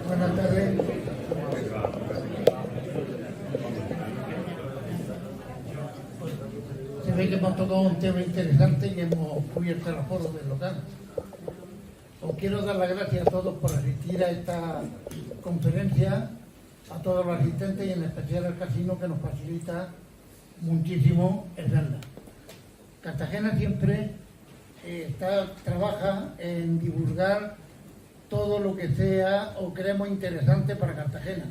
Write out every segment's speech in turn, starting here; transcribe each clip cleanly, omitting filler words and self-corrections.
Buenas tardes. Se ve que hemos tocado un tema interesante y hemos cubierto el aforo del local. Os quiero dar las gracias a todos por asistir a esta conferencia, a todos los asistentes y en especial al casino que nos facilita muchísimo el verla. Cartagena siempre trabaja en divulgar todo lo que sea o creemos interesante para Cartagena.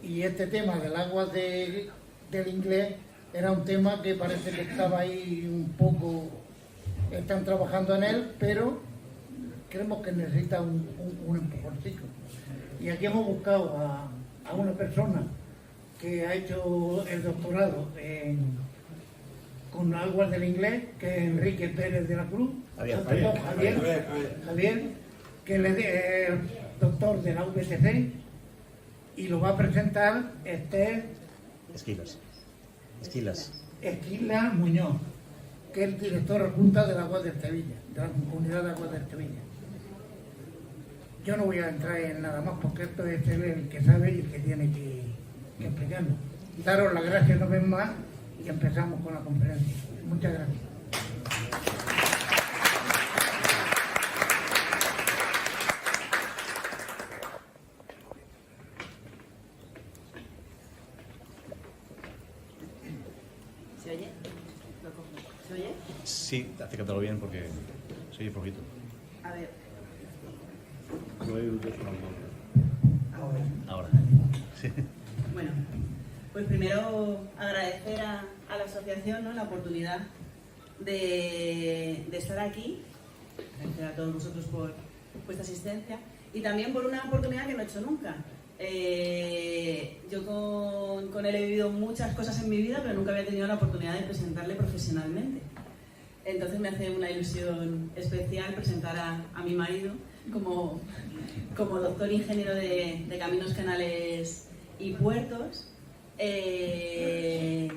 Y este tema del agua del inglés era un tema que parece que estaba ahí un poco, están trabajando en él, pero creemos que necesita un empujoncito. Y aquí hemos buscado a una persona que ha hecho el doctorado con aguas del inglés, que es Enrique Pérez de la Cruz, Javier, que es el doctor de la VTC, y lo va a presentar Esquila Muñoz, que es el director adjunta de Aguas de Sevilla, de la Comunidad de Aguas de Sevilla. Yo no voy a entrar en nada más porque esto es él el que sabe y el que tiene que explicarnos. Daros las gracias una vez más y empezamos con la conferencia. Muchas gracias. ¿Se oye? ¿Se oye? Sí, acércatelo bien porque se oye poquito. A ver. Ahora. Sí. Bueno, pues primero agradecer a la asociación, ¿no?, la oportunidad de estar aquí. Agradecer a todos vosotros por vuestra asistencia y también por una oportunidad que no he hecho nunca. Yo con él he vivido muchas cosas en mi vida, pero nunca había tenido la oportunidad de presentarle profesionalmente. Entonces me hace una ilusión especial presentar a mi marido como doctor ingeniero de caminos, canales y puertos, que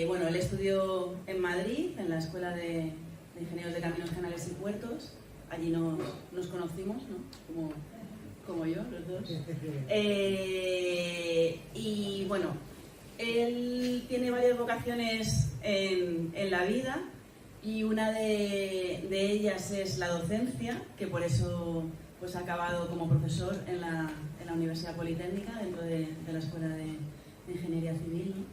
bueno, él estudió en Madrid, en la Escuela de Ingenieros de Caminos, Canales y Puertos. Allí nos conocimos, ¿no?, como yo, los dos. Y bueno, él tiene varias vocaciones en la vida y una de ellas es la docencia, que por eso pues ha acabado como profesor en la Universidad Politécnica, dentro de la Escuela de Ingeniería Civil, ¿no?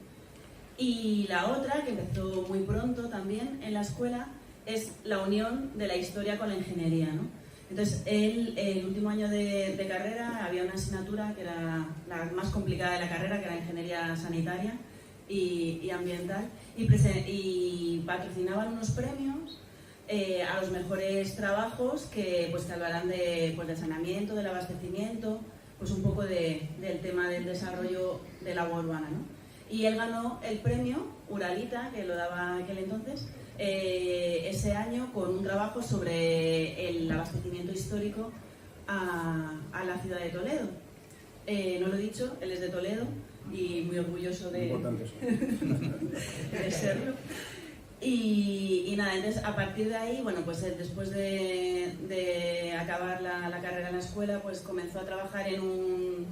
Y la otra, que empezó muy pronto también en la escuela, es la unión de la historia con la ingeniería, ¿no? Entonces, él, el último año de carrera, había una asignatura que era la más complicada de la carrera, que era Ingeniería Sanitaria y Ambiental, y patrocinaban unos premios a los mejores trabajos que hablarán del saneamiento, del abastecimiento, pues un poco del tema del desarrollo del agua urbana, ¿no? Y él ganó el premio Uralita, que lo daba aquel entonces, ese año, con un trabajo sobre el abastecimiento histórico a la ciudad de Toledo. No lo he dicho, él es de Toledo y muy orgulloso de serlo. Y nada, entonces a partir de ahí, bueno, pues después de acabar la carrera en la escuela, pues comenzó a trabajar en un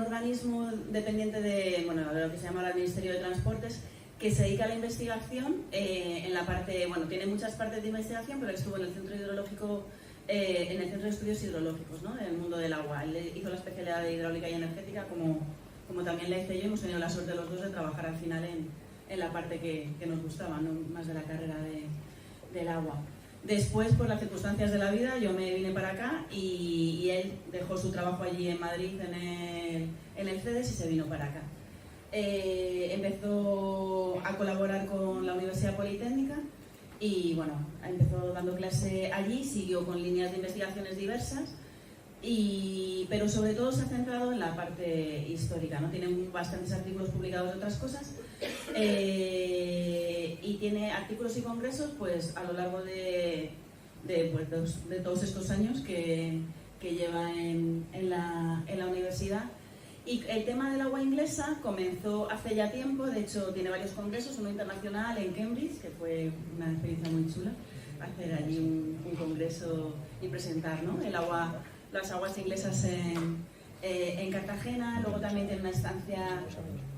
organismo dependiente de lo que se llama el Ministerio de Transportes, que se dedica a la investigación en la parte, bueno, tiene muchas partes de investigación, pero él estuvo en el Centro Hidrológico, en el Centro de Estudios Hidrológicos, ¿no?, del mundo del agua. Él hizo la especialidad de hidráulica y energética, como también la hice yo. Hemos tenido la suerte los dos de trabajar al final en la parte que nos gustaba, ¿no?, más de la carrera del agua. Después, por las circunstancias de la vida, yo me vine para acá y él dejó su trabajo allí en Madrid, en el CEDES, y se vino para acá. Empezó a colaborar con la Universidad Politécnica y, bueno, empezó dando clase allí, siguió con líneas de investigaciones diversas, pero sobre todo se ha centrado en la parte histórica, ¿no? Tiene bastantes artículos publicados de otras cosas, y tiene artículos y congresos pues a lo largo de todos estos años que lleva en la universidad. Y el tema del agua inglesa comenzó hace ya tiempo, de hecho tiene varios congresos, uno internacional en Cambridge, que fue una experiencia muy chula, hacer allí un congreso y presentar, ¿no?, las aguas inglesas en Cartagena. Luego también tiene una estancia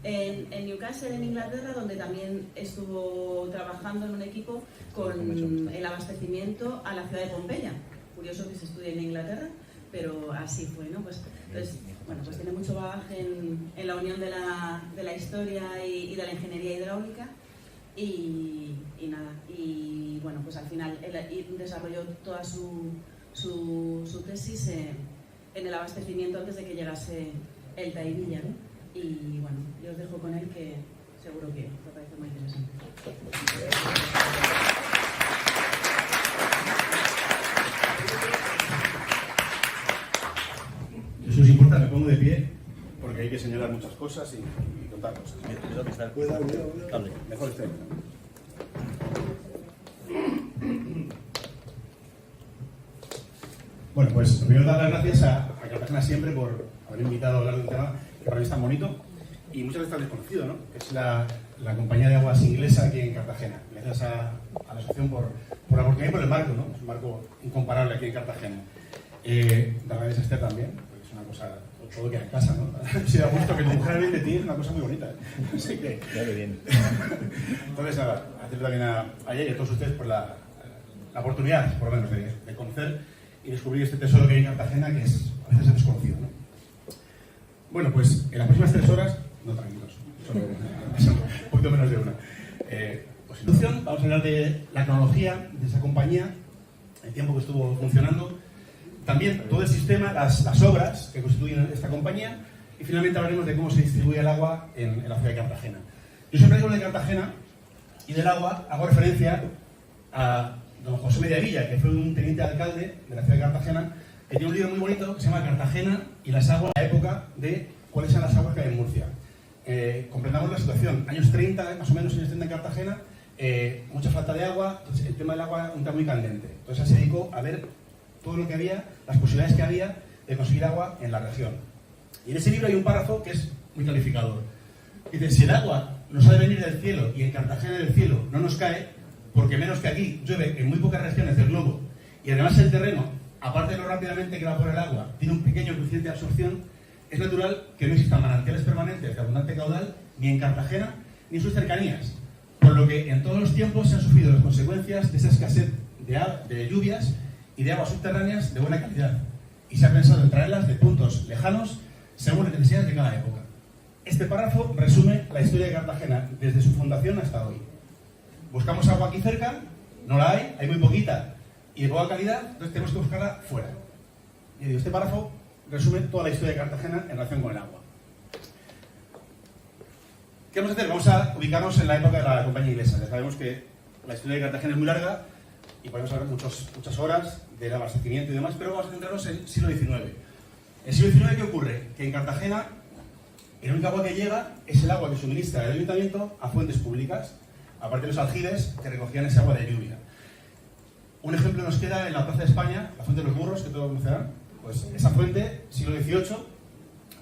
en Newcastle, en Inglaterra, donde también estuvo trabajando en un equipo con el abastecimiento a la ciudad de Pompeya. Curioso que se estudie en Inglaterra, pero así fue, ¿no? Pues tiene mucho bagaje en la unión de la historia y de la ingeniería hidráulica y nada. Y bueno, pues al final él desarrolló toda su tesis en el abastecimiento antes de que llegase el Tahivilla, ¿no? Y bueno, yo os dejo con él, que seguro que me parece muy interesante. Si os importa, me pongo de pie porque hay que señalar muchas cosas y contar cosas. Cuidado. Mejor esté. Bueno, pues primero dar las gracias a Cartagena siempre por haber invitado a hablar de un tema que para mí es tan bonito y muchas veces tan desconocido, ¿no? Es la compañía de aguas inglesa aquí en Cartagena. Gracias a la asociación por la oportunidad y por el marco, ¿no? Es un marco incomparable aquí en Cartagena. Dar gracias a Esther también, porque es una cosa, todo queda en casa, ¿no? Si da gusto que te dibujar bien de ti, es una cosa muy bonita, ¿eh? Así que... Claro, bien. Entonces, nada, agradecerle también a ella y a todos ustedes por la oportunidad, por lo menos, de conocer y descubrir este tesoro que hay en Cartagena, que es a veces desconocido, ¿no? Bueno, pues en las próximas 3 horas, no tranquilos, son un poquito menos de una. Pues introducción, vamos a hablar de la cronología de esa compañía, el tiempo que estuvo funcionando, también todo el sistema, las obras que constituyen esta compañía, y finalmente hablaremos de cómo se distribuye el agua en la ciudad de Cartagena. Yo siempre digo de Cartagena y del agua, hago referencia a don José Mediavilla, que fue un teniente alcalde de la ciudad de Cartagena, que tiene un libro muy bonito que se llama Cartagena y las aguas en la época de cuáles eran las aguas que hay en Murcia. Comprendamos la situación, años 30, más o menos, años 30 en Cartagena, mucha falta de agua, entonces el tema del agua era un tema muy candente. Entonces se dedicó a ver todo lo que había, las posibilidades que había de conseguir agua en la región. Y en ese libro hay un párrafo que es muy calificador. Dice, si el agua nos ha de venir del cielo y en Cartagena del cielo no nos cae, porque menos que aquí llueve en muy pocas regiones del globo, y además el terreno, aparte de lo rápidamente que evapora el agua, tiene un pequeño coeficiente de absorción, es natural que no existan manantiales permanentes de abundante caudal ni en Cartagena ni en sus cercanías, por lo que en todos los tiempos se han sufrido las consecuencias de esa escasez de lluvias y de aguas subterráneas de buena calidad, y se ha pensado en traerlas de puntos lejanos según las necesidades de cada época. Este párrafo resume la historia de Cartagena desde su fundación hasta hoy. Buscamos agua aquí cerca, no la hay muy poquita y de poca calidad, entonces tenemos que buscarla fuera. Y digo, este párrafo resume toda la historia de Cartagena en relación con el agua. ¿Qué vamos a hacer? Vamos a ubicarnos en la época de la compañía inglesa. Ya sabemos que la historia de Cartagena es muy larga y podemos hablar muchas horas del abastecimiento y demás, pero vamos a centrarnos en el siglo XIX. En el siglo XIX, ¿qué ocurre? Que en Cartagena el único agua que llega es el agua que suministra el ayuntamiento a fuentes públicas, aparte de los aljibes que recogían ese agua de lluvia. Un ejemplo nos queda en la Plaza de España, la fuente de los burros, que todos conocerán. Pues esa fuente, siglo XVIII,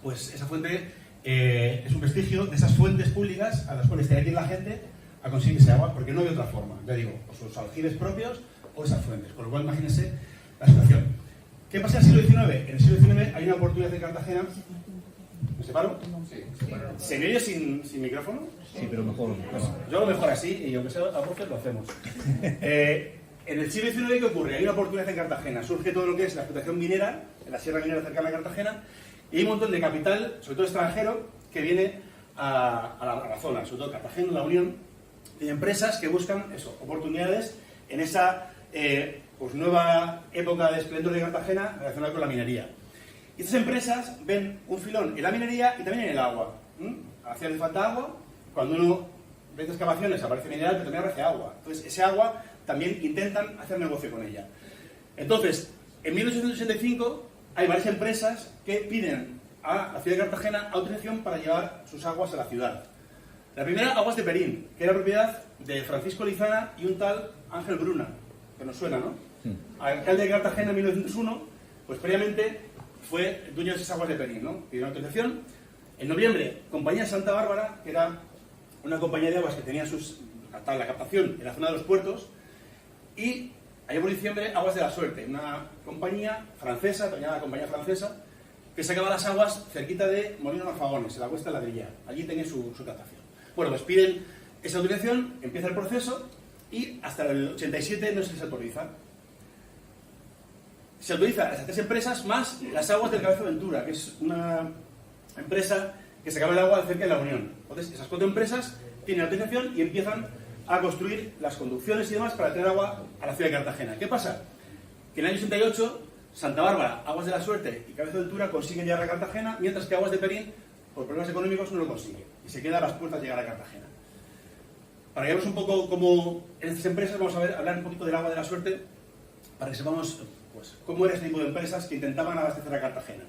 pues esa fuente es un vestigio de esas fuentes públicas a las cuales tiene que ir la gente a conseguir ese agua, porque no hay otra forma, ya digo, o sus aljibes propios o esas fuentes. Con lo cual, imagínense la situación. ¿Qué pasa en el siglo XIX? En el siglo XIX hay una oportunidad en Cartagena. ¿Me separo? Sí. ¿Se me oye sin micrófono? Sí, pero mejor. Yo lo mejor así, y aunque sea a voces lo hacemos. En el siglo XIX, ¿qué ocurre? Hay una oportunidad en Cartagena. Surge todo lo que es la explotación minera, en la sierra minera cercana a Cartagena, y hay un montón de capital, sobre todo extranjero, que viene a la zona, sobre todo Cartagena, La Unión, de empresas que buscan eso, oportunidades en esa pues nueva época de esplendor de Cartagena relacionada con la minería. Y estas empresas ven un filón en la minería y también en el agua. Hacía falta agua, cuando uno ve excavaciones aparece mineral, pero también aparece agua. Entonces ese agua también intentan hacer negocio con ella. Entonces, en 1885 hay varias empresas que piden a la ciudad de Cartagena autorización para llevar sus aguas a la ciudad. La primera, Aguas de Perín, que era propiedad de Francisco Lizana y un tal Ángel Bruna, que nos suena, ¿no? Alcalde de Cartagena en 1901, pues previamente fue dueño de esas aguas de Perín, ¿no? Pidió una autorización, En noviembre, Compañía Santa Bárbara, que era una compañía de aguas que tenía la captación en la zona de los puertos, y allá por diciembre, Aguas de la Suerte, una compañía francesa, llamada compañía francesa, que sacaba las aguas cerquita de Molino Alfagones, en la Cuesta de Ladrilla. Allí tenía su captación. Bueno, pues piden esa autorización, empieza el proceso y hasta el 87 no se les autoriza. Se autoriza a esas 3 empresas más las aguas del Cabezo Ventura, que es una empresa que sacaba el agua cerca de la Unión. Entonces, esas 4 empresas tienen autorización y empiezan a construir las conducciones y demás para traer agua a la ciudad de Cartagena. ¿Qué pasa? Que en el año 88 Santa Bárbara, Aguas de la Suerte y Cabezo de Ventura consiguen llegar a Cartagena, mientras que Aguas de Perín, por problemas económicos, no lo consigue. Y se queda a las puertas de llegar a Cartagena. Para que veamos un poco cómo en estas empresas, vamos a hablar un poquito del Agua de la Suerte, para que sepamos pues, cómo era este tipo de empresas que intentaban abastecer a Cartagena.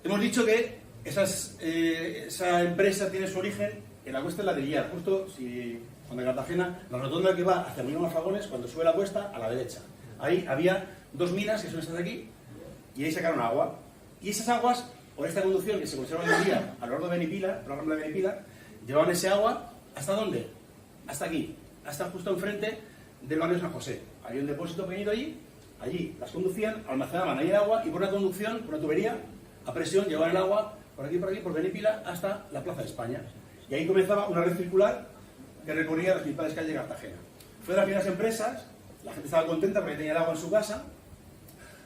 Hemos dicho que esa empresa tiene su origen en la Cuesta de Ladrillar, justo cuando en Cartagena, la rotonda que va hacia Molino Alfagones, cuando sube la cuesta, a la derecha. Ahí había 2 minas, que son estas de aquí, y ahí sacaron agua. Y esas aguas, por esta conducción que se conserva hoy en día a lo largo de Benipila, por la rambla de Benipila, llevaban ese agua, ¿hasta dónde? Hasta aquí, hasta justo enfrente del barrio San José. Había un depósito pequeñito allí las conducían, almacenaban ahí el agua y por una conducción, por una tubería, a presión, llevaban el agua por aquí, por Benipila, hasta la Plaza de España. Y ahí comenzaba una red circular que recorría las principales calles de Cartagena. Fue de las primeras empresas, la gente estaba contenta porque tenía el agua en su casa,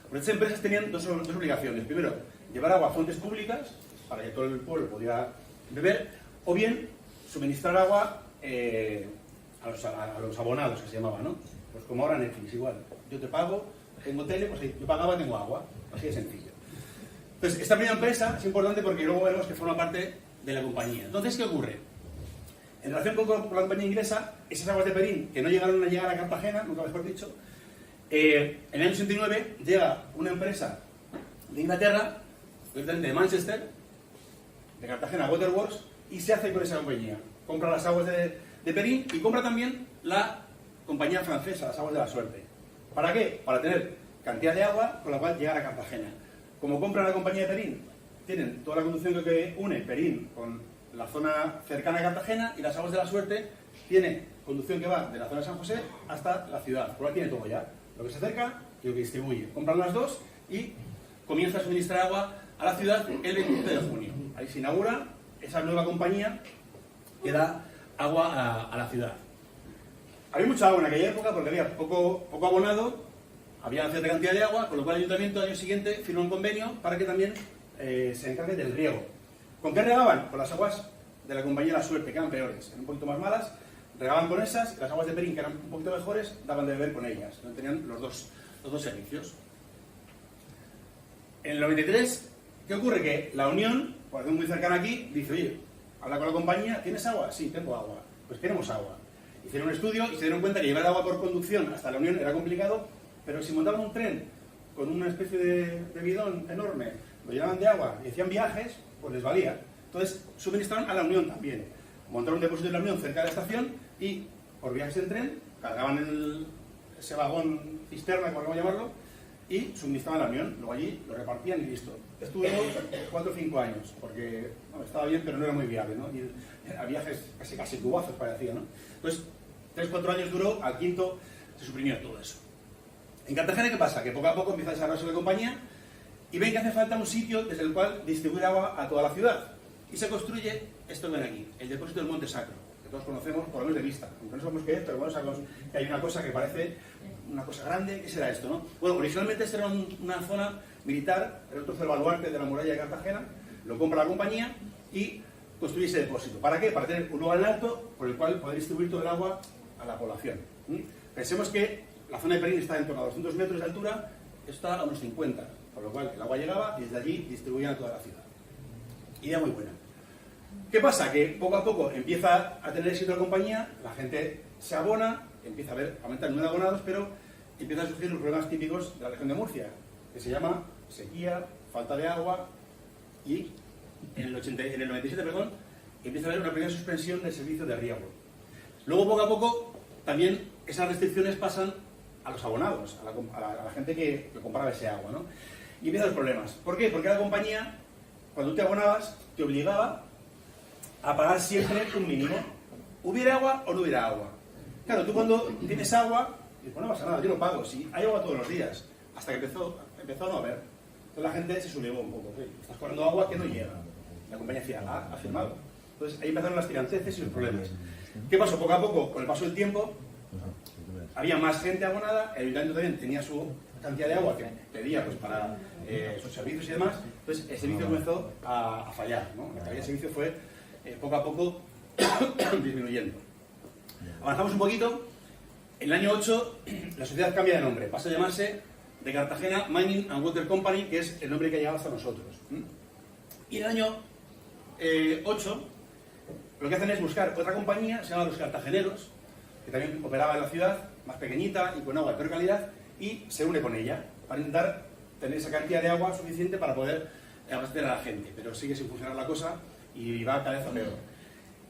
pero estas empresas tenían dos obligaciones. Primero, llevar agua a fuentes públicas, para que todo el pueblo pudiera beber, o bien suministrar agua a los abonados, que se llamaba, ¿no? Pues como ahora Netflix, igual. Yo te pago, tengo tele, pues yo pagaba, tengo agua. Así de sencillo. Entonces, esta primera empresa es importante porque luego vemos que forma parte de la compañía. Entonces, ¿qué ocurre? En relación con la compañía inglesa, esas aguas de Perín, que no llegaron a llegar a Cartagena, nunca mejor dicho, en el año 69 llega una empresa de Inglaterra, de Manchester, de Cartagena, Waterworks, y se hace con esa compañía. Compra las aguas de Perín y compra también la compañía francesa, las Aguas de la Suerte. ¿Para qué? Para tener cantidad de agua con la cual llegar a Cartagena. Como compra la compañía de Perín, tienen toda la conducción que une Perín con la zona cercana a Cartagena, y las Aguas de la Suerte tiene conducción que va de la zona de San José hasta la ciudad. Por ahí tiene todo ya. Lo que se acerca y lo que distribuye. Compran las dos y comienza a suministrar agua a la ciudad el 27 de junio. Ahí se inaugura esa nueva compañía que da agua a la ciudad. Había mucha agua en aquella época porque había poco abonado, había cierta cantidad de agua, con lo cual el ayuntamiento al año siguiente firmó un convenio para que también se encargue del riego. ¿Con qué regaban? Con las aguas de la compañía La Suerte, que eran peores, eran un poquito más malas, regaban con esas, y las aguas de Perín, que eran un poquito mejores, daban de beber con ellas. No tenían los dos servicios. En el 93, ¿qué ocurre? Que la Unión, por ejemplo, muy cercana aquí, dice, oye, habla con la compañía, ¿tienes agua? Sí, tengo agua. Pues queremos agua. Hicieron un estudio y se dieron cuenta que llevar agua por conducción hasta la Unión era complicado, pero si montaban un tren con una especie de bidón enorme, lo llenaban de agua y hacían viajes, pues les valía. Entonces, suministraron a la Unión también. Montaron un depósito de la Unión cerca de la estación y, por viajes en tren, cargaban ese vagón cisterna, como vamos a llamarlo, y suministraban a la Unión. Luego allí lo repartían y listo. Estuvimos 4 o 5 años, porque estaba bien, pero no era muy viable, ¿no? Y a viajes casi cubazos parecía, ¿no? Entonces, 3 o 4 años duró, al quinto se suprimió todo eso. En Cartagena, ¿qué pasa? Que poco a poco empieza a desarrollarse la compañía y ven que hace falta un sitio desde el cual distribuir agua a toda la ciudad. Y se construye esto que ven aquí, el depósito del Monte Sacro, que todos conocemos por lo menos de vista. Aunque no sabemos qué es, pero bueno, sabemos que hay una cosa que parece una cosa grande. ¿Qué será esto, no? Bueno, originalmente esta era una zona militar, era un trozo del baluarte de la muralla de Cartagena, lo compra la compañía y construye ese depósito. ¿Para qué? Para tener un lugar en alto por el cual poder distribuir todo el agua a la población. Pensemos que la zona de Perín está en torno a 200 metros de altura, está a unos 50, por lo cual el agua llegaba y desde allí distribuían a toda la ciudad. Idea muy buena. ¿Qué pasa? Que poco a poco empieza a tener éxito la compañía, la gente se abona, empieza a aumentar el número de abonados, pero empiezan a surgir los problemas típicos de la región de Murcia, que se llama sequía, falta de agua, y en el 97, empieza a haber una primera suspensión del servicio de riego. Luego, poco a poco, también esas restricciones pasan a los abonados, a la gente que compraba ese agua, ¿no? Y empiezan los problemas. ¿Por qué? Porque la compañía cuando tú te abonabas, te obligaba a pagar siempre un mínimo. ¿Hubiera agua o no hubiera agua? Claro, tú cuando tienes agua, dices, bueno, no pasa nada, yo lo pago, si hay agua todos los días, hasta que empezó a no haber. Entonces la gente se sublevó un poco, estás cobrando agua que no llega. La compañía decía, ha firmado. Entonces ahí empezaron las tiranteces y los problemas. ¿Qué pasó? Poco a poco, con el paso del tiempo, había más gente abonada, el ayuntamiento también tenía su cantidad de agua que pedía pues, para sus servicios y demás, entonces el servicio comenzó a fallar, ¿no? El servicio fue poco a poco disminuyendo. Avanzamos un poquito, en el año 8 la sociedad cambia de nombre, pasa a llamarse de Cartagena Mining and Water Company, que es el nombre que ha llegado hasta nosotros. Y en el año 8 lo que hacen es buscar otra compañía, se llama Los Cartageneros, que también operaba en la ciudad, más pequeñita y con agua de peor calidad, y se une con ella para intentar tener esa cantidad de agua suficiente para poder abastecer a la gente. Pero sigue sin funcionar la cosa y va cada vez a peor.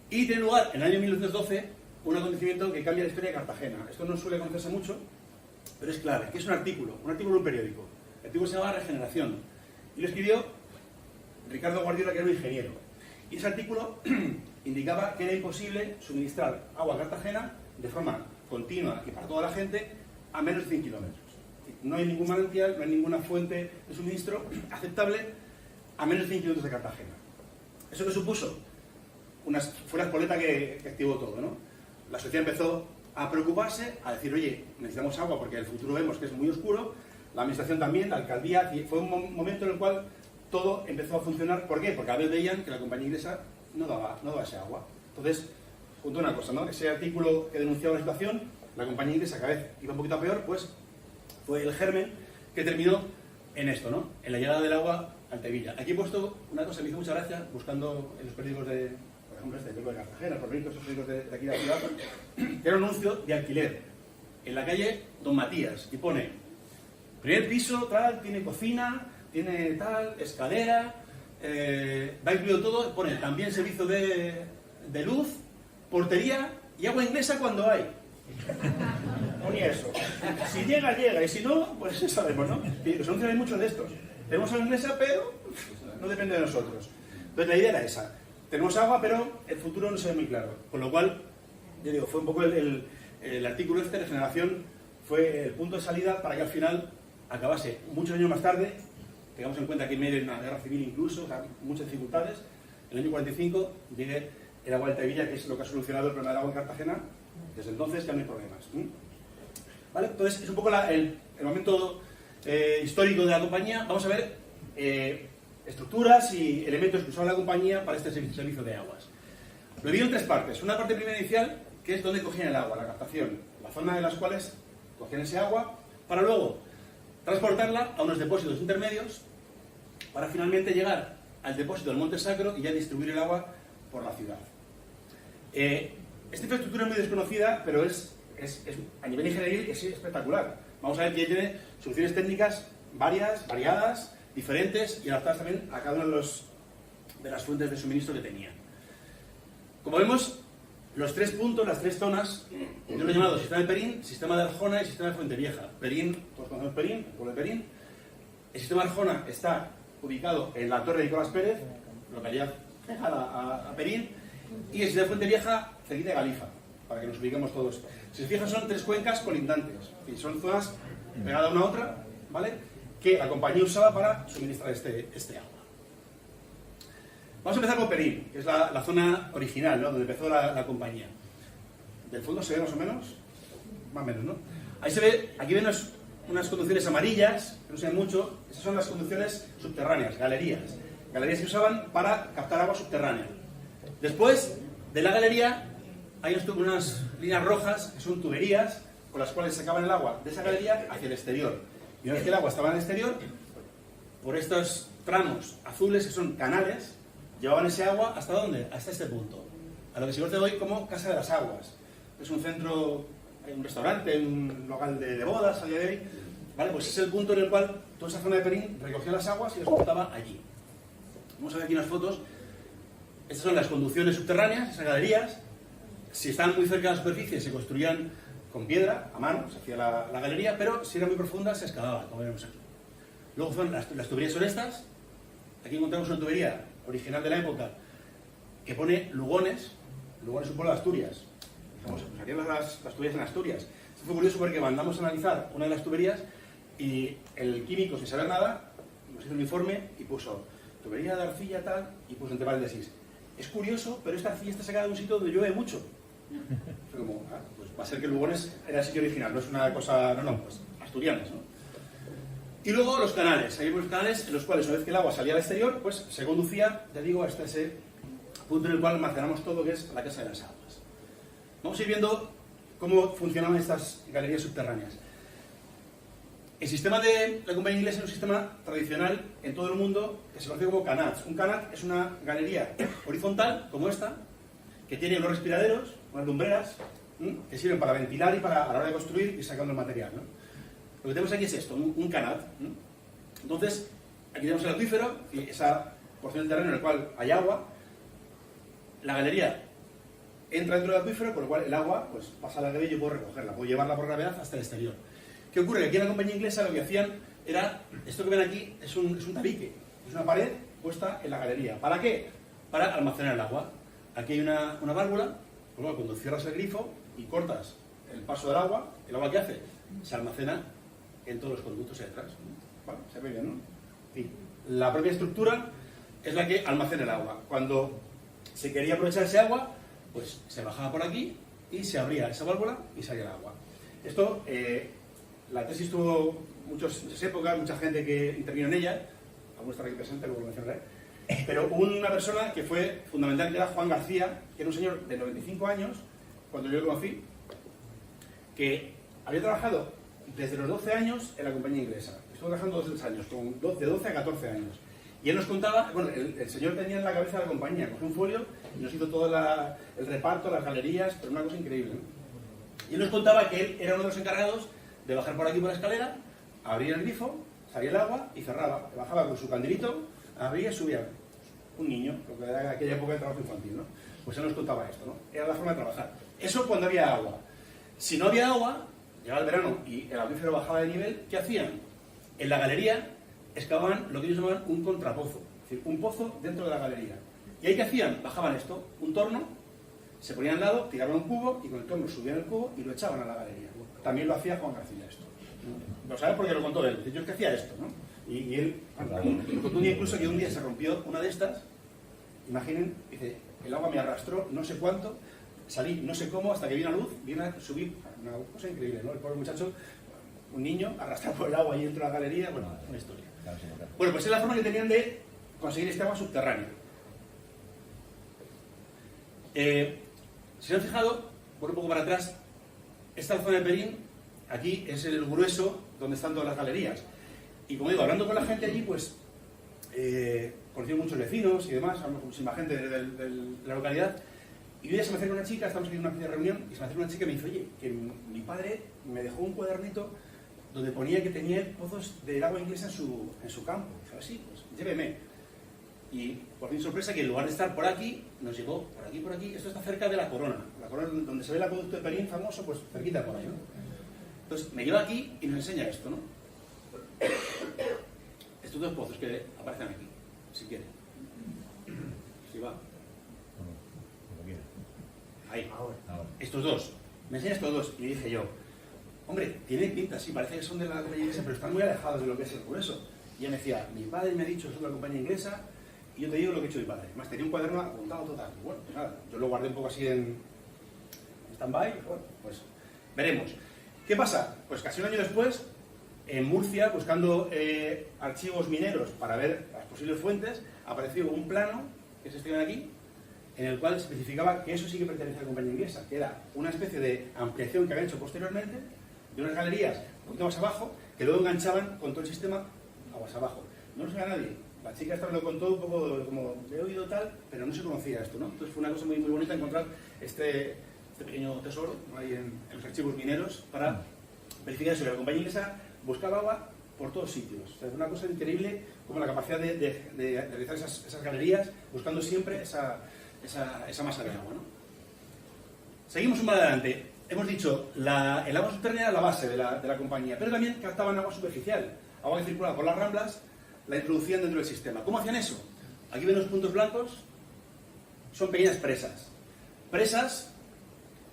Y tiene lugar en el año 1912 un acontecimiento que cambia la historia de Cartagena. Esto no suele conocerse mucho, pero es clave, que es un artículo de un periódico. El artículo se llama Regeneración y lo escribió Ricardo Guardiola, que era un ingeniero. Y ese artículo indicaba que era imposible suministrar agua a Cartagena de forma continua y para toda la gente a menos de 100 kilómetros. No hay ningún manantial, no hay ninguna fuente de suministro aceptable a menos de 100 kilómetros de Cartagena. ¿Eso qué supuso? Fue la espoleta que activó todo, ¿no? La sociedad empezó a preocuparse, a decir, oye, necesitamos agua porque el futuro vemos que es muy oscuro, la administración también, la alcaldía, y fue un momento en el cual todo empezó a funcionar. ¿Por qué? Porque a veces veían que la compañía inglesa no daba ese agua. Entonces, junto a una cosa, ¿no? Ese artículo que denunciaba la situación, la compañía inglesa cada vez iba un poquito a peor, pues fue el germen que terminó en esto, ¿no? En la llegada del agua al Tevilla. Aquí he puesto una cosa que me hizo mucha gracia, buscando en los periódicos de, por ejemplo, este periódico de Cartagena, por ejemplo, esos periódicos de aquí de la ciudad, que era un anuncio de alquiler en la calle Don Matías, y pone, primer piso, tal, tiene cocina, tiene tal, escalera, va incluido todo, pone también servicio de luz, portería y agua inglesa cuando hay. Ponía eso. Si llega, llega, y si no, pues ya sabemos, ¿no? Y los anuncios hay muchos de estos. Tenemos agua inglesa, pero no depende de nosotros. Entonces la idea era esa. Tenemos agua, pero el futuro no se ve muy claro. Con lo cual, yo digo, fue un poco el artículo este de Regeneración, fue el punto de salida para que al final acabase muchos años más tarde. Tengamos en cuenta que en medio de una guerra civil incluso, o sea, muchas dificultades. En el año 45 llegue el agua del Tevilla, que es lo que ha solucionado el problema del agua en Cartagena. Desde entonces ya no hay problemas. ¿Vale? Entonces es un poco el momento histórico de la compañía. Vamos a ver estructuras y elementos que usaba la compañía para este servicio de aguas. Lo divido en tres partes. Una parte primera inicial, que es donde cogían el agua, la captación, la zona de las cuales cogían ese agua, para luego transportarla a unos depósitos intermedios, para finalmente llegar al depósito del Monte Sacro y ya distribuir el agua por la ciudad. Esta infraestructura es muy desconocida, pero a nivel ingenieril es espectacular. Vamos a ver que tiene soluciones técnicas variadas, diferentes y adaptadas también a cada una de las fuentes de suministro que tenía. Como vemos, los tres puntos, las tres zonas, yo lo he llamado sistema de Perín, sistema de Arjona y sistema de Fuentevieja. Perín, todos conocemos Perín, el pueblo de Perín. El sistema de Arjona está ubicado en la Torre de Nicolás Pérez, localidad cercana a Perín, y el sistema de Fuentevieja cerquita de Galifa, para que nos ubiquemos todos. Si se fijan, son tres cuencas colindantes, y son zonas pegadas una a otra, ¿vale?, que la compañía usaba para suministrar este agua. Vamos a empezar con Perín, que es la zona original, ¿no?, donde empezó la compañía. Del fondo se ve más o menos, ¿no? Ahí se ve, aquí ven unas conducciones amarillas, que no se ven mucho. Esas son las conducciones subterráneas, galerías que usaban para captar agua subterránea. Después de la galería hay unas líneas rojas, que son tuberías, con las cuales sacaban el agua de esa galería hacia el exterior. Y una vez que el agua estaba en el exterior, por estos tramos azules, que son canales, llevaban ese agua ¿hasta dónde? Hasta este punto, a lo que se conoce hoy como Casa de las Aguas. Es un centro, un restaurante, un local de bodas a día de hoy. ¿Vale? Pues es el punto en el cual toda esa zona de Perín recogía las aguas y las botaba allí. Vamos a ver aquí unas fotos. Estas son las conducciones subterráneas, esas galerías. Si estaban muy cerca de la superficie, se construían con piedra, a mano, se hacía la galería, pero si era muy profunda, se excavaba, como vemos aquí. Luego las tuberías son estas aquí encontramos una tubería original de la época que pone Lugones. Lugones es un pueblo de Asturias. Dijimos, pues aquí las tuberías en Asturias. Esto fue curioso porque mandamos a analizar una de las tuberías y el químico, sin saber nada, nos hizo un informe y puso tubería de arcilla tal y puso entre paréntesis. Es curioso, pero esta arcilla está sacada de un sitio donde llueve mucho. Fue como, pues va a ser que Lugones era el sitio original, no es una cosa, pues asturianas, ¿no? Y luego los canales. Hay unos canales en los cuales, una vez que el agua salía al exterior, pues se conducía, ya digo, hasta ese punto en el cual almacenamos todo, que es la casa de las aguas. Vamos a ir viendo cómo funcionaban estas galerías subterráneas. El sistema de la compañía inglesa es un sistema tradicional en todo el mundo que se conoce como canats. Un canat es una galería horizontal, como esta, que tiene unos respiraderos, unas lumbreras, que sirven para ventilar y para, a la hora de construir, y sacando el material, ¿no? Lo que tenemos aquí es esto, un canat. Entonces, aquí tenemos el acuífero, y esa porción del terreno en el cual hay agua. La galería entra dentro del acuífero, con lo cual el agua pues, pasa a la galería y yo puedo recogerla, puedo llevarla por gravedad hasta el exterior. ¿Qué ocurre? Que aquí en la compañía inglesa lo que hacían era, esto que ven aquí es un tabique, es una pared puesta en la galería. ¿Para qué? Para almacenar el agua. Aquí hay una válvula, por lo cual cuando cierras el grifo y cortas el paso del agua, ¿el agua qué hace? Se almacena en todos los conductos detrás. ¿Vale? Se ve bien, ¿no? Y la propia estructura es la que almacena el agua. Cuando se quería aprovechar ese agua, pues se bajaba por aquí y se abría esa válvula y salía el agua. Esto, la tesis tuvo muchas épocas, mucha gente que intervino en ella, algunos están aquí presentes, luego lo mencionaré, pero hubo una persona que fue fundamental, que era Juan García, que era un señor de 95 años, cuando yo lo conocí, que había trabajado desde los 12 años en la compañía inglesa. Estuvo trabajando 2 años, de 12 a 14 años. Y él nos contaba, bueno, el señor tenía en la cabeza la compañía, cogió un folio y nos hizo todo el reparto, las galerías, pero una cosa increíble, ¿no? Y él nos contaba que él era uno de los encargados de bajar por aquí por la escalera, abrir el grifo, salía el agua y cerraba. Bajaba con su candelito, abría y subía. Un niño, lo que era aquella época de trabajo infantil, ¿no? Pues él nos contaba esto, ¿no? Era la forma de trabajar. Eso cuando había agua. Si no había agua, llegaba el verano y el acuífero bajaba de nivel, ¿qué hacían? En la galería excavaban lo que ellos llamaban un contrapozo, es decir, un pozo dentro de la galería. ¿Y ahí qué hacían? Bajaban esto, un torno, se ponían al lado, tiraban un cubo y con el torno subían el cubo y lo echaban a la galería. También lo hacía Juan García esto. Lo sabes porque lo contó él. Yo es que hacía esto, ¿no? Y él lo contó incluso que un día se rompió una de estas. Imaginen, dice, el agua me arrastró no sé cuánto, salí no sé cómo hasta que vi una luz, subí, una cosa increíble, ¿no? El pobre muchacho, un niño arrastrado por el agua ahí dentro de la galería, bueno, una historia. Bueno, pues es la forma que tenían de conseguir este agua subterránea. Si se han fijado, por un poco para atrás, esta zona de Perín, aquí es el grueso donde están todas las galerías. Y como digo, hablando con la gente allí, pues conocí muchos vecinos y demás, hablamos con muchísima gente de la localidad. Y un día se me acerca una chica, estamos aquí en una pequeña reunión, y se me acerca una chica y me dice, oye, que mi padre me dejó un cuadernito donde ponía que tenía pozos del agua inglesa en su campo. Y dije, sí, pues lléveme. Y por fin sorpresa que en lugar de estar por aquí, nos llevó por aquí. Esto está cerca de la Corona. La Corona, donde se ve el acueducto de Perín famoso, pues cerquita por ahí, ¿no? Entonces me lleva aquí y nos enseña esto, ¿no? Estos 2 pozos que aparecen aquí, si quieren. Si va. Ahí. Estos 2. Me enseña estos 2 y le dije yo, hombre, tiene pinta, sí, parece que son de la compañía inglesa, pero están muy alejados de lo que es el grueso. Y ella me decía, mi padre me ha dicho que es de la compañía inglesa y yo te digo lo que ha hecho mi padre. Además tenía un cuaderno apuntado total. Y bueno, pues nada, yo lo guardé un poco así en stand-by. Bueno, pues veremos. ¿Qué pasa? Pues casi un año después, en Murcia, buscando archivos mineros para ver las posibles fuentes, apareció un plano, que es este que ven aquí, en el cual se especificaba que eso sí que pertenece a la compañía inglesa, que era una especie de ampliación que habían hecho posteriormente de unas galerías un poquito más abajo, que luego enganchaban con todo el sistema aguas abajo. No lo sabía nadie. La chica esta me lo contó un poco como he oído tal, pero no se conocía esto, ¿no? Entonces fue una cosa muy, muy bonita encontrar este pequeño tesoro, ¿no? Ahí en los archivos mineros para verificar eso. La compañía inglesa buscaba agua por todos sitios. O sea, es una cosa increíble como la capacidad de realizar esas galerías buscando siempre esa masa de agua, ¿no? Seguimos un poco adelante. Hemos dicho, el agua subterránea era la base de la compañía, pero también captaban agua superficial, agua que circulaba por las ramblas la introducían dentro del sistema. ¿Cómo hacían eso? Aquí ven los puntos blancos, son pequeñas presas. Presas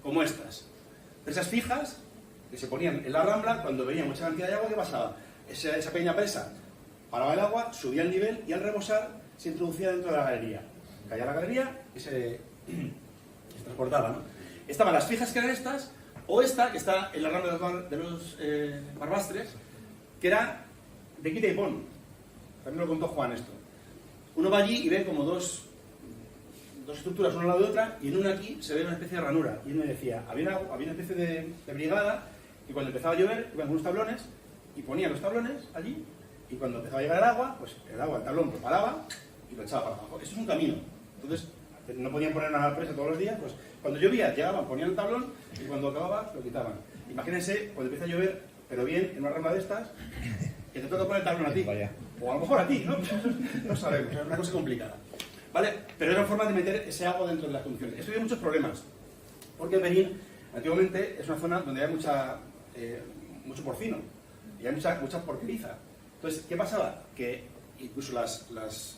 como estas. Presas fijas que se ponían en la rambla cuando venía mucha cantidad de agua. ¿Qué pasaba? Esa pequeña presa paraba el agua, subía el nivel y al rebosar se introducía dentro de la galería. Caía la galería y se transportaba, ¿no? Estaban las fijas, que eran estas, o esta que está en la rambla de los Barbastres, que era de quita y pon. También lo contó Juan esto. Uno va allí y ve como dos estructuras una al lado de otra, y en una aquí se ve una especie de ranura. Y él me decía, había una especie de brigada, y cuando empezaba a llover, iban con unos tablones, y ponían los tablones allí, y cuando empezaba a llegar el agua, pues el tablón lo paraba y lo echaba para abajo. Eso es un camino. Entonces, no podían poner una presa todos los días, pues cuando llovía llegaban, ponían el tablón, y cuando acababa lo quitaban. Imagínense cuando empieza a llover, pero bien, en una rambla de estas, que te toca poner el tablón a ti. O a lo mejor a ti, ¿no? No sabemos, es una cosa complicada. ¿Vale? Pero era una forma de meter ese agua dentro de las condiciones. Esto tiene muchos problemas, porque Benín, antiguamente, es una zona donde hay mucho porcino, y hay mucha porqueriza. Entonces, ¿qué pasaba? Que incluso las